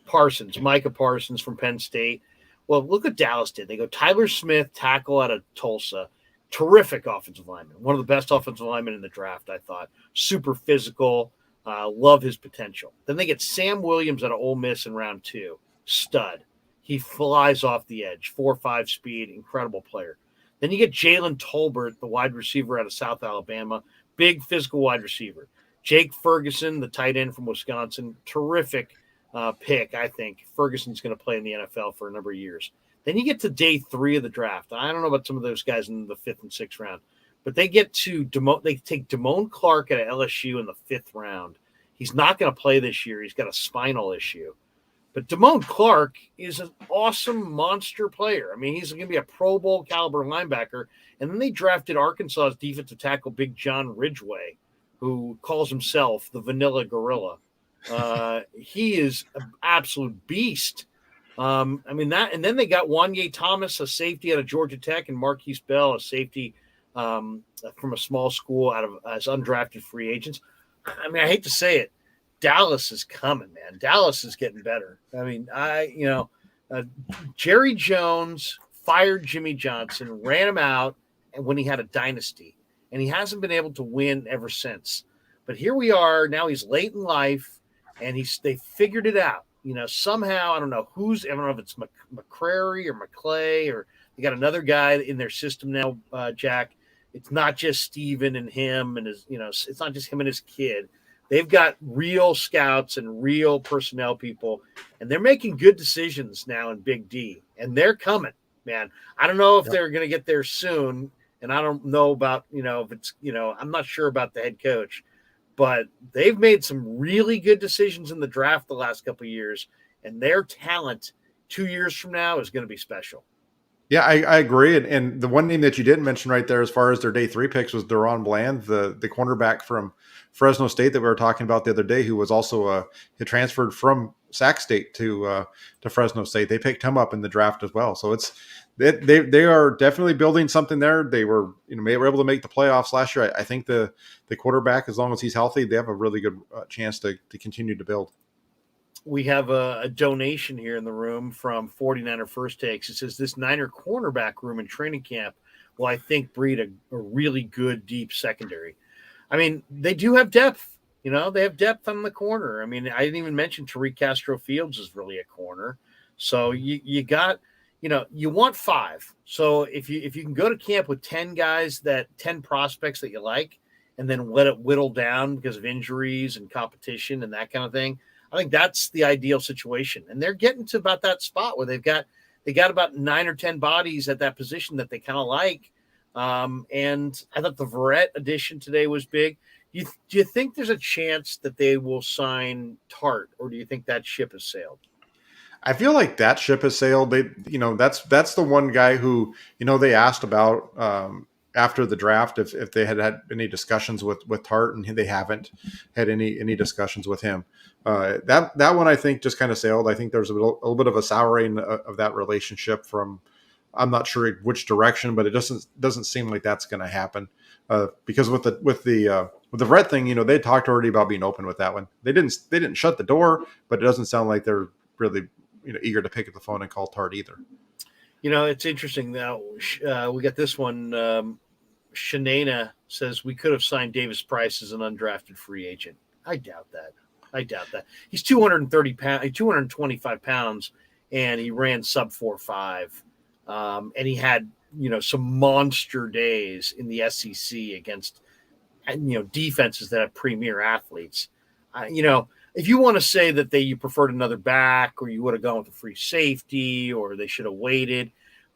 [SPEAKER 1] Parsons, Micah Parsons from Penn State. Well, look what Dallas did. They go Tyler Smith, tackle out of Tulsa. Terrific offensive lineman. One of the best offensive linemen in the draft, I thought. Super physical. Love his potential. Then they get Sam Williams out of Ole Miss in round 2. Stud. He flies off the edge. 4.5 speed. Incredible player. Then you get Jalen Tolbert, the wide receiver out of South Alabama. Big physical wide receiver. Jake Ferguson, the tight end from Wisconsin, terrific pick, I think. Ferguson's going to play in the NFL for a number of years. Then you get to day 3 of the draft. I don't know about some of those guys in the 5th and 6th round, but they get to they take Damon Clark at LSU in the 5th round. He's not going to play this year. He's got a spinal issue. But Damon Clark is an awesome monster player. I mean, he's going to be a Pro Bowl caliber linebacker. And then they drafted Arkansas's defensive tackle, Big John Ridgeway, who calls himself the Vanilla Gorilla. He is an absolute beast. I mean, that, and then they got Wanye Thomas, a safety out of Georgia Tech, and Marquise Bell, a safety from a small school as undrafted free agents. I mean, I hate to say it, Dallas is coming, man. Dallas is getting better. I mean, Jerry Jones fired Jimmy Johnson, ran him out, and when he had a dynasty, and he hasn't been able to win ever since. But here we are now. He's late in life, and they figured it out. Somehow I don't know if it's McCrary or McClay, or they got another guy in their system now. Jack, it's not just Steven and him and his. It's not just him and his kid. They've got real scouts and real personnel people, and they're making good decisions now in Big D, and they're coming, man. I don't know if they're going to get there soon, and I don't know about, if it's, I'm not sure about the head coach, but they've made some really good decisions in the draft the last couple of years, and their talent 2 years from now is going to be special.
[SPEAKER 2] Yeah, I agree. And the one name that you didn't mention right there as far as their day 3 picks was Deron Bland, the cornerback from Fresno State that we were talking about the other day, who was also he transferred from Sac State to Fresno State. They picked him up in the draft as well. So they are definitely building something there. They were were able to make the playoffs last year. I think the quarterback, as long as he's healthy, they have a really good chance to continue to build.
[SPEAKER 1] We have a donation here in the room from 49er First Takes. It says, this Niner cornerback room in training camp will, I think, breed a really good, deep secondary. I mean, they do have depth. They have depth on the corner. I mean, I didn't even mention Tariq Castro Fields is really a corner. So you got, you want 5. So if you can go to camp with 10 prospects that you like, and then let it whittle down because of injuries and competition and that kind of thing, I think that's the ideal situation. And they're getting to about that spot where they got about 9 or 10 bodies at that position that they kind of like. And I thought the Verrette addition today was big. Do you think there's a chance that they will sign Tart, or do you think that ship has sailed?
[SPEAKER 2] I feel like that ship has sailed. That's the one guy who, they asked about after the draft if they had any discussions with Tart, and they haven't had any discussions with him. That one I think just kind of sailed. I think there's a little bit of a souring of that relationship from, I'm not sure which direction, but it doesn't seem like that's going to happen. Because with the Verrette thing, they talked already about being open with that one. They didn't shut the door, but it doesn't sound like they're really eager to pick up the phone and call Tart either.
[SPEAKER 1] It's interesting now. We got this one. Shanana says we could have signed Davis Price as an undrafted free agent. I doubt that. He's 230 pounds, 225 pounds, and he ran sub 4.5. And he had, some monster days in the SEC against, defenses that have premier athletes. If you want to say that you preferred another back, or you would have gone with a free safety, or they should have waited.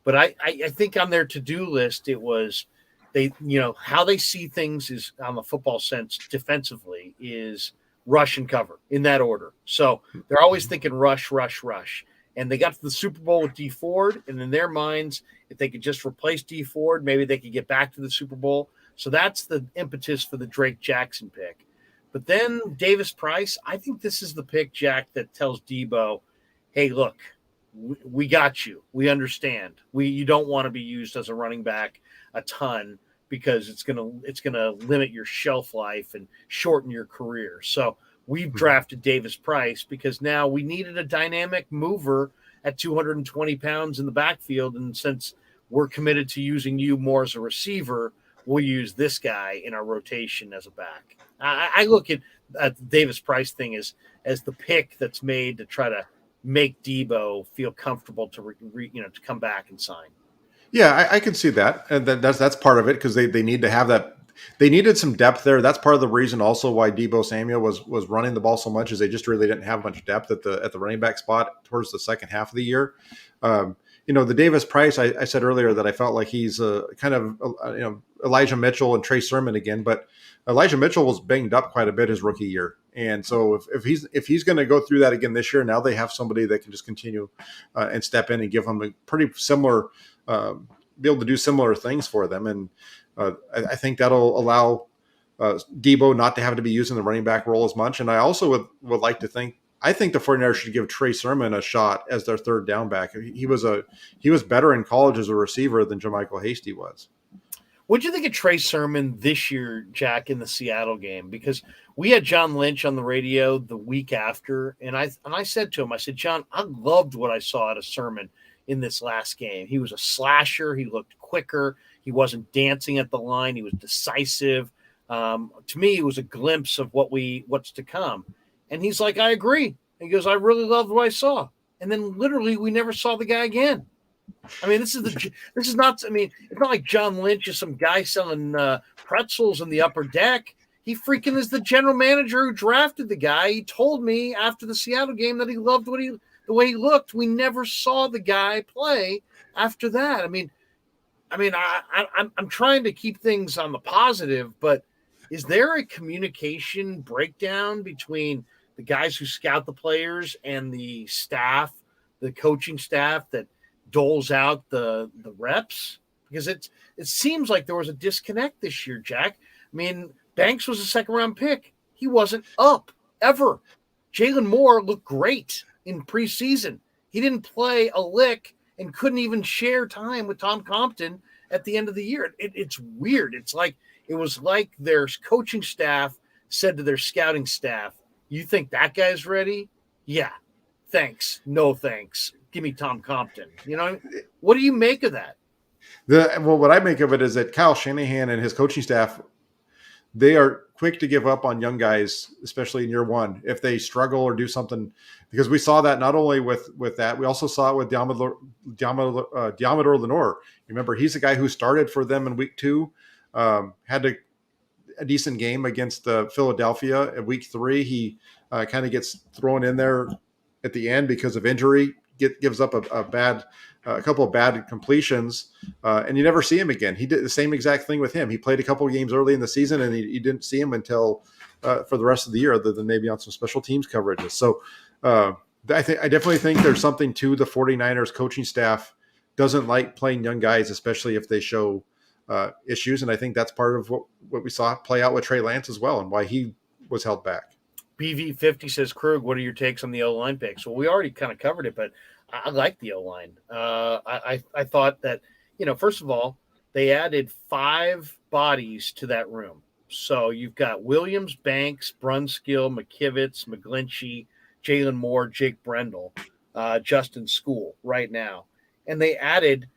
[SPEAKER 1] But I think on their to-do list, it was how they see things is on the football sense defensively is rush and cover in that order. So they're always thinking rush, rush, rush. And they got to the Super Bowl with D Ford, and in their minds, if they could just replace D Ford, maybe they could get back to the Super Bowl. So that's the impetus for the Drake Jackson pick. But then Davis Price, I think this is the pick, Jack, that tells Deebo, hey, look, we got you. We understand. You don't want to be used as a running back a ton because it's gonna limit your shelf life and shorten your career. So we've drafted Davis Price because now we needed a dynamic mover at 220 pounds in the backfield. And since we're committed to using you more as a receiver, we'll use this guy in our rotation as a back. I look at the Davis Price thing as the pick that's made to try to make Deebo feel comfortable to come back and sign.
[SPEAKER 2] Yeah, I can see that, and that's part of it because they need to have that they needed some depth there. That's part of the reason also why Deebo Samuel was running the ball so much, is they just really didn't have much depth at the running back spot towards the second half of the year. The Davis Price, I said earlier that I felt like he's kind of Elijah Mitchell and Trey Sermon again, but Elijah Mitchell was banged up quite a bit his rookie year, and so if he's going to go through that again this year, now they have somebody that can just continue and step in and give them a pretty similar, be able to do similar things for them, and I think that'll allow Deebo not to have to be using the running back role as much. And I also would like to think, I think the 49ers should give Trey Sermon a shot as their third down back. He was better in college as a receiver than JaMychal Hasty was.
[SPEAKER 1] What do you think of Trey Sermon this year, Jack, in the Seattle game? Because we had John Lynch on the radio the week after, and I said to him, I said, John, I loved what I saw out of Sermon in this last game. He was a slasher. He looked quicker. He wasn't dancing at the line. He was decisive. To me, it was a glimpse of what's to come. And he's like, I agree. He goes, I really loved what I saw. And then literally we never saw the guy again. I mean, it's not like John Lynch is some guy selling pretzels in the upper deck. He freaking is the general manager who drafted the guy. He told me after the Seattle game that he loved the way he looked. We never saw the guy play after that. I'm trying to keep things on the positive, but is there a communication breakdown between the guys who scout the players and the staff, the coaching staff that doles out the reps? Because it seems like there was a disconnect this year, Jack. I mean, Banks was a second-round pick. He wasn't up ever. Jalen Moore looked great in preseason. He didn't play a lick and couldn't even share time with Tom Compton at the end of the year. It's weird. It was like their coaching staff said to their scouting staff, you think that guy's ready? Yeah. Thanks. No thanks. Give me Tom Compton. What do you make of that?
[SPEAKER 2] What I make of it is that Kyle Shanahan and his coaching staff, they are quick to give up on young guys, especially in year one, if they struggle or do something, because we saw that not only with that, we also saw it with Diamador Lenore. Remember, he's the guy who started for them in week 2, had a decent game against Philadelphia. At week 3, he kind of gets thrown in there at the end because of injury, gives up a couple of bad completions, and you never see him again. He did the same exact thing with him. He played a couple of games early in the season, and you didn't see him until for the rest of the year, other than maybe on some special teams coverages. So I definitely think there's something to the 49ers coaching staff doesn't like playing young guys, especially if they show issues. And I think that's part of what we saw play out with Trey Lance as well, and why he was held back.
[SPEAKER 1] BV50 says, Krug, what are your takes on the O-line picks? Well, we already kind of covered it, but I like the O-line. I thought that, first of all, they added 5 bodies to that room. So you've got Williams, Banks, Brunskill, McKivitz, McGlinchey, Jalen Moore, Jake Brendel, Justin School right now. And they added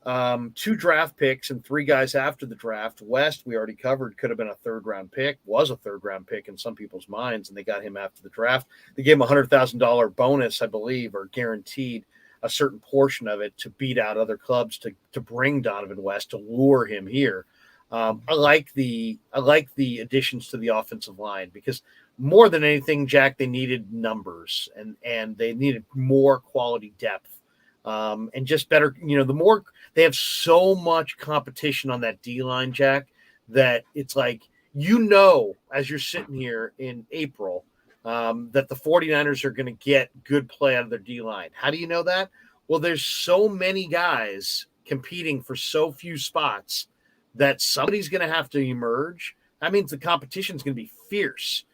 [SPEAKER 1] 2 draft picks and 3 guys after the draft. West, we already covered, could have been a third-round pick, was a third-round pick in some people's minds, and they got him after the draft. They gave him a $100,000 bonus, I believe, or guaranteed a certain portion of it to beat out other clubs to bring Donovan West, to lure him here. I like the additions to the offensive line because more than anything, Jack, they needed numbers and they needed more quality depth. And just better, the more they have so much competition on that D line, Jack, that it's like, as you're sitting here in April, that the 49ers are going to get good play out of their D line. How do you know that? Well, there's so many guys competing for so few spots that somebody's going to have to emerge. That means the competition is going to be fierce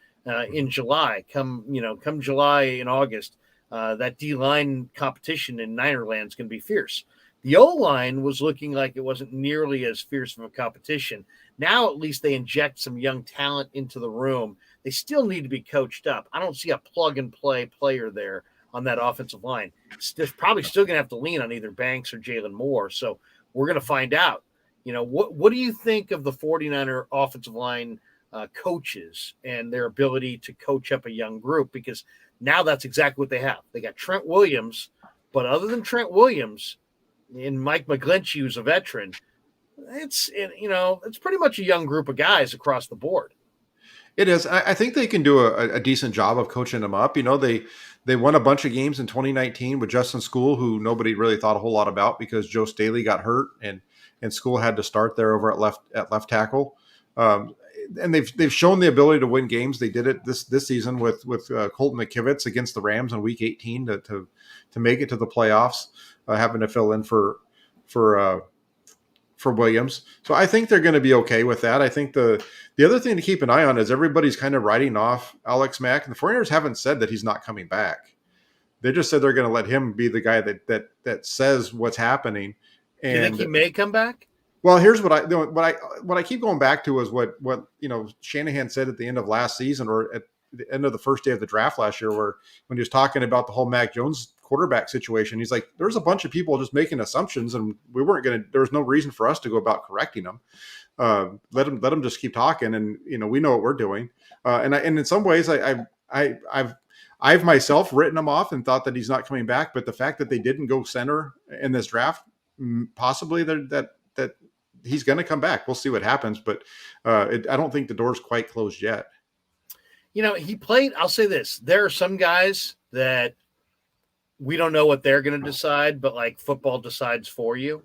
[SPEAKER 1] in July. Come July and August. That D-line competition in Ninerland is going to be fierce. The O-line was looking like it wasn't nearly as fierce of a competition. Now at least they inject some young talent into the room. They still need to be coached up. I don't see a plug-and-play player there on that offensive line. They're probably still going to have to lean on either Banks or Jalen Moore. So we're going to find out. What do you think of the 49er offensive line coaches and their ability to coach up a young group? Because now that's exactly what they have. They got Trent Williams, but other than Trent Williams and Mike McGlinchey, who's a veteran, it's pretty much a young group of guys across the board.
[SPEAKER 2] It is. I think they can do a decent job of coaching them up. They won a bunch of games in 2019 with Justin School, who nobody really thought a whole lot about because Joe Staley got hurt and School had to start there over at left tackle. And they've shown the ability to win games. They did it this season with Colton McKivitz against the Rams in Week 18 to make it to the playoffs, having to fill in for Williams. So I think they're going to be okay with that. I think the other thing to keep an eye on is everybody's kind of writing off Alex Mack, and the 49ers haven't said that he's not coming back. They just said they're going to let him be the guy that says what's happening. And
[SPEAKER 1] do you think he may come back?
[SPEAKER 2] Well, here's what I keep going back to is what Shanahan said at the end of last season or at the end of the first day of the draft last year, where when he was talking about the whole Mac Jones quarterback situation, he's like, there's a bunch of people just making assumptions, and there was no reason for us to go about correcting them. Let them just keep talking, and we know what we're doing. And in some ways, I've myself written him off and thought that he's not coming back. But the fact that they didn't go center in this draft, possibly that he's going to come back. We'll see what happens, but I don't think the door's quite closed yet.
[SPEAKER 1] He played. I'll say this: there are some guys that we don't know what they're going to decide, but like football decides for you.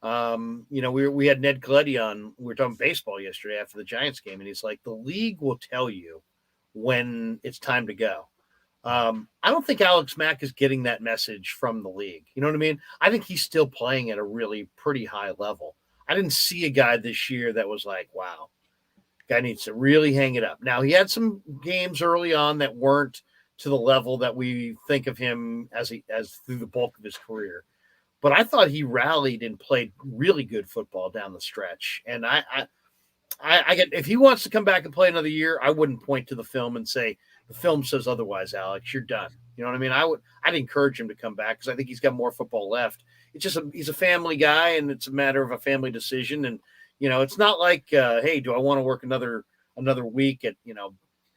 [SPEAKER 1] We had Ned Gleddy on. We were talking baseball yesterday after the Giants game, and he's like, the league will tell you when it's time to go. I don't think Alex Mack is getting that message from the league. You know what I mean? I think he's still playing at a really pretty high level. I didn't see a guy this year that was like, wow, guy needs to really hang it up. Now, he had some games early on that weren't to the level that we think of him as through the bulk of his career. But I thought he rallied and played really good football down the stretch. And I get, if he wants to come back and play another year, I wouldn't point to the film and say, the film says otherwise, Alex, you're done. You know what I mean? I'd encourage him to come back because I think he's got more football left. It's just he's a family guy, and it's a matter of a family decision. And it's not like, hey, do I want to work another week at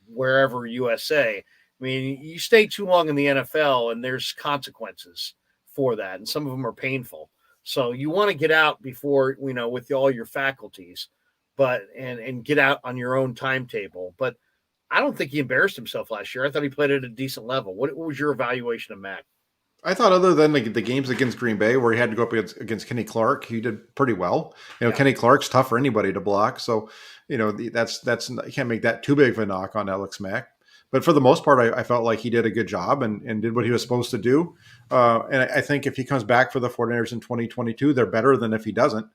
[SPEAKER 1] wherever USA? I mean, you stay too long in the NFL, and there's consequences for that, and some of them are painful. So you want to get out before with all your faculties, but and get out on your own timetable. But I don't think he embarrassed himself last year. I thought he played at a decent level. What was your evaluation of Mac?
[SPEAKER 2] I thought other than the games against Green Bay where he had to go up against Kenny Clark, he did pretty well. Yeah. Kenny Clark's tough for anybody to block. So, that's you can't make that too big of a knock on Alex Mack. But for the most part, I felt like he did a good job and did what he was supposed to do. And I think if he comes back for the 49ers in 2022, they're better than if he doesn't.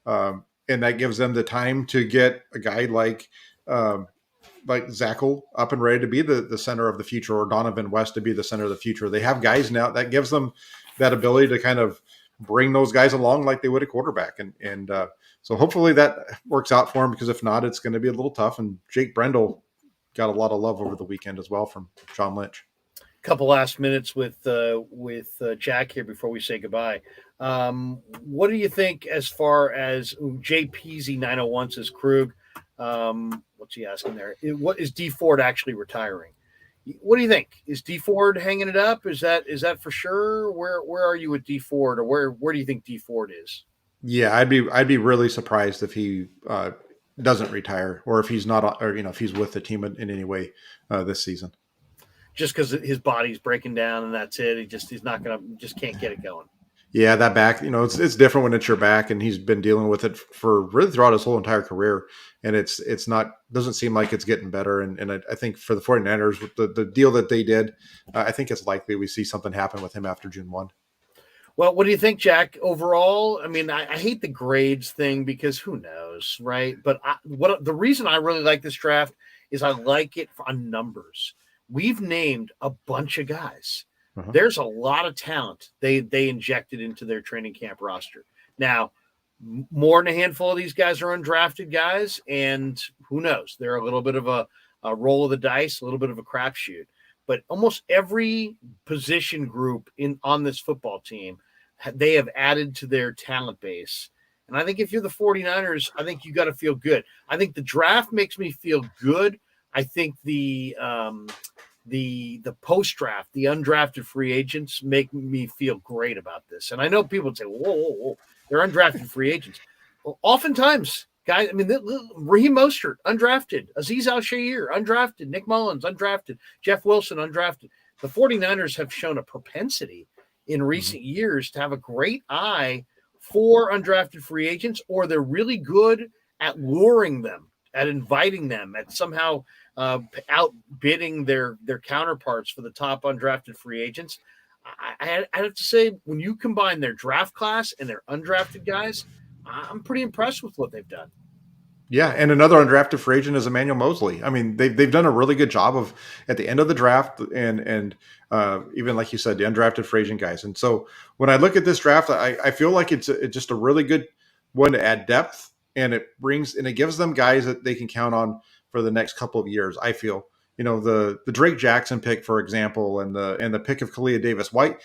[SPEAKER 2] And that gives them the time to get a guy like Zackel up and ready to be the center of the future, or Donovan West to be the center of the future. They have guys now that gives them that ability to kind of bring those guys along like they would a quarterback. And so hopefully that works out for him, because if not, it's going to be a little tough. And Jake Brendel got a lot of love over the weekend as well from John Lynch.
[SPEAKER 1] Couple last minutes with Jack here before we say goodbye. What do you think as far as JPZ 901 says Krug? What's he asking there? What is D Ford actually retiring? What do you think? Is D Ford hanging it up? Is that for sure? Where are you with D Ford, or where do you think D Ford is?
[SPEAKER 2] Yeah, I'd be really surprised if he doesn't retire, or if he's not, or if he's with the team in any way this season.
[SPEAKER 1] Just because his body's breaking down and that's it. He's not gonna, just can't get it going.
[SPEAKER 2] Yeah, that back, it's different when it's your back, and he's been dealing with it for really throughout his whole entire career. And it's not, doesn't seem like it's getting better. And I think for the 49ers, with the deal that they did, I think it's likely we see something happen with him after June 1.
[SPEAKER 1] Well, what do you think, Jack, overall? I mean, I hate the grades thing because who knows, right? But the reason I really like this draft is I like it on numbers. We've named a bunch of guys. Uh-huh. There's a lot of talent they injected into their training camp roster. Now, more than a handful of these guys are undrafted guys, and who knows? They're a little bit of a roll of the dice, a little bit of a crapshoot. But almost every position group on this football team, they have added to their talent base. And I think if you're the 49ers, I think you got to feel good. I think the draft makes me feel good. I think the post-draft, the undrafted free agents make me feel great about this. And I know people would say, whoa, they're undrafted free agents. oftentimes, guys, I mean, Raheem Mostert, undrafted. Azeez Al-Shaair, undrafted. Nick Mullins, undrafted. Jeff Wilson, undrafted. The 49ers have shown a propensity in recent years to have a great eye for undrafted free agents, or they're really good at luring them, at inviting them, at somehow outbidding their counterparts for the top undrafted free agents. I have to say, when you combine their draft class and their undrafted guys, I'm pretty impressed with what they've done.
[SPEAKER 2] Yeah, and another undrafted free agent is Emmanuel Mosley. I mean, they've done a really good job of at the end of the draft and even like you said, the undrafted free agent guys. And so when I look at this draft, I feel like it's just a really good one to add depth, and it gives them guys that they can count on for the next couple of years. I feel, the Drake Jackson pick, for example, and the pick of Clea Davis White,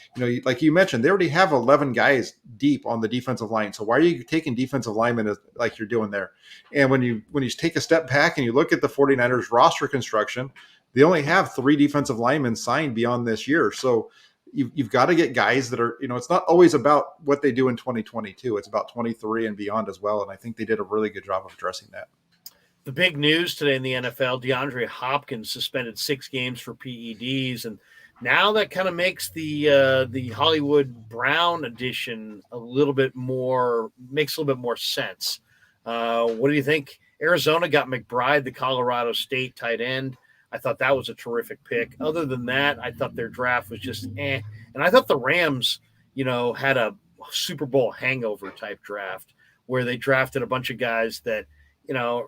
[SPEAKER 2] like you mentioned, they already have 11 guys deep on the defensive line. So why are you taking defensive linemen like you're doing there? And when you take a step back and you look at the 49ers roster construction, they only have 3 defensive linemen signed beyond this year. So you've got to get guys that are, it's not always about what they do in 2022. It's about 23 and beyond as well. And I think they did a really good job of addressing that.
[SPEAKER 1] The big news today in the NFL, DeAndre Hopkins suspended 6 games for PEDs, and now that kind of makes the Hollywood Brown edition makes a little bit more sense. What do you think? Arizona got McBride, the Colorado State tight end. I thought that was a terrific pick. Other than that, I thought their draft was just eh. And I thought the Rams, had a Super Bowl hangover type draft where they drafted a bunch of guys that, I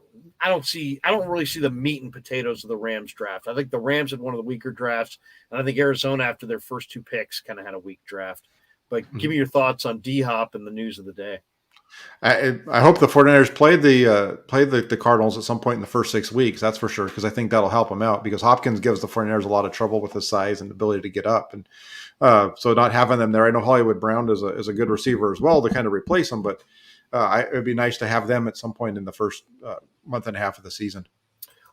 [SPEAKER 1] don't really see the meat and potatoes of the Rams draft. I think the Rams had one of the weaker drafts, and I think Arizona, after their first 2 picks, kind of had a weak draft. But give me your thoughts on D-Hop and the news of the day.
[SPEAKER 2] I hope the 49ers played the Cardinals at some point in the first 6 weeks. That's for sure, because I think that'll help them out, because Hopkins gives the 49ers a lot of trouble with his size and ability to get up. And so not having them there, I know Hollywood Brown is a good receiver as well to kind of replace them, but it would be nice to have them at some point in the first month and a half of the season.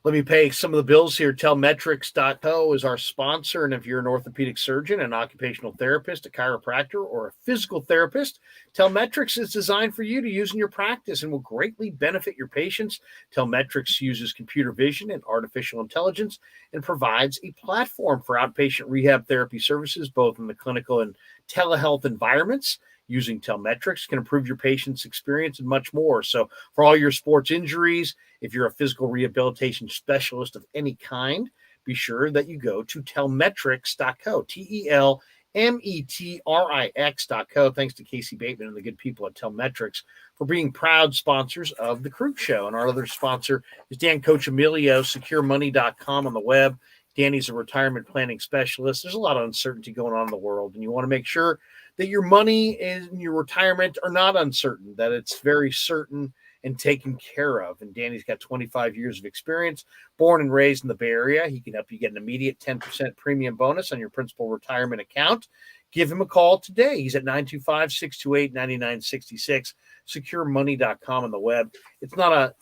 [SPEAKER 1] Let me pay some of the bills here. Tellmetrics.co is our sponsor. And if you're an orthopedic surgeon, an occupational therapist, a chiropractor, or a physical therapist, Tellmetrics is designed for you to use in your practice and will greatly benefit your patients. Tellmetrics uses computer vision and artificial intelligence and provides a platform for outpatient rehab therapy services, both in the clinical and telehealth environments. Using Tellmetrics can improve your patient's experience and much more. So for all your sports injuries, if you're a physical rehabilitation specialist of any kind, be sure that you go to tellmetrics.co, Tellmetrix.co. Thanks to Casey Bateman and the good people at Tellmetrics for being proud sponsors of The Krug Show. And our other sponsor is Dan Coach Emilio, securemoney.com on the web. Danny's a retirement planning specialist. There's a lot of uncertainty going on in the world, and you want to make sure that your money and your retirement are not uncertain, that it's very certain and taken care of. And Danny's got 25 years of experience, born and raised in the Bay Area. He can help you get an immediate 10% premium bonus on your principal retirement account. Give him a call today. He's at 925-628-9966, securemoney.com on the web. It's not a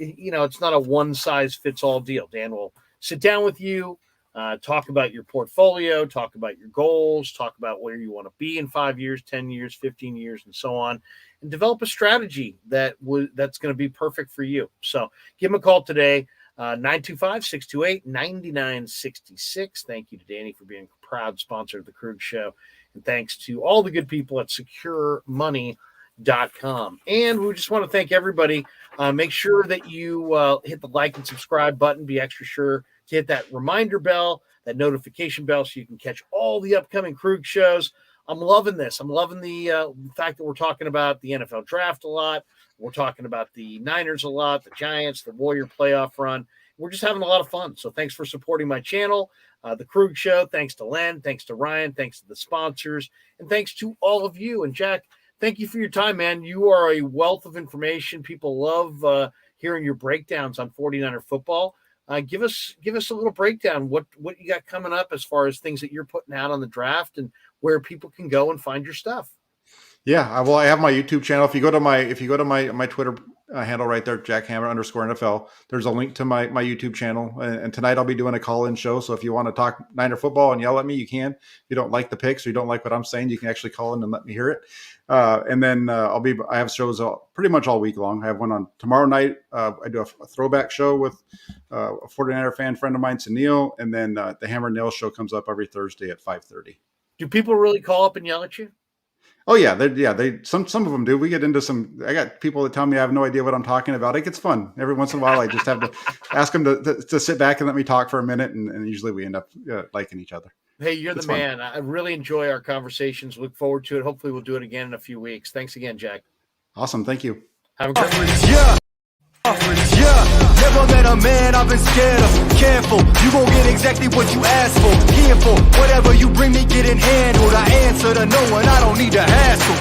[SPEAKER 1] one size fits all deal. Dan will sit down with you, talk about your portfolio, talk about your goals, talk about where you want to be in 5 years, 10 years, 15 years, and so on, and develop a strategy that's going to be perfect for you. So give him a call today, 925-628-9966. Thank you to Danny for being a proud sponsor of the Krug Show. And thanks to all the good people at securemoney.com. And we just want to thank everybody. Make sure that you hit the like and subscribe button. Be extra sure to hit that reminder bell, that notification bell, so you can catch all the upcoming Krug shows. I'm loving this. I'm loving the fact that we're talking about the NFL draft a lot. We're talking about the Niners a lot, the Giants, the Warrior playoff run. We're just having a lot of fun. So thanks for supporting my channel, the Krug Show. Thanks to Len. Thanks to Ryan. Thanks to the sponsors. And thanks to all of you. And Jack, thank you for your time, man. You are a wealth of information. People love hearing your breakdowns on 49er football. Give us a little breakdown. What you got coming up as far as things that you're putting out on the draft and where people can go and find your stuff.
[SPEAKER 2] Yeah, well, I have my YouTube channel. If you go to my Twitter handle right there, jackhammer_NFL. There's a link to my YouTube channel. And tonight I'll be doing a call-in show. So if you want to talk Niner football and yell at me, you can. If you don't like the picks or you don't like what I'm saying, you can actually call in and let me hear it. And then I have shows pretty much all week long. I have one on tomorrow night. I do a throwback show with a 49er fan friend of mine, Sunil. And then the Hammer and Nail show comes up every Thursday at 5:30.
[SPEAKER 1] Do people really call up and yell at you?
[SPEAKER 2] Oh yeah, some of them do. We get into I got people that tell me I have no idea what I'm talking about. It gets fun every once in a while. I just have to ask them to sit back and let me talk for a minute, and usually we end up liking each other.
[SPEAKER 1] Hey, you're the man. I really enjoy our conversations. Look forward to it. Hopefully we'll do it again in a few weeks. Thanks again, Jack.
[SPEAKER 2] Awesome. Thank you.
[SPEAKER 1] Have a great week.
[SPEAKER 3] Never met a man I've been scared of. Careful, you gon' get exactly what you asked for. Here for whatever you bring me, getting handled. I answer to no one, I don't need to hassle.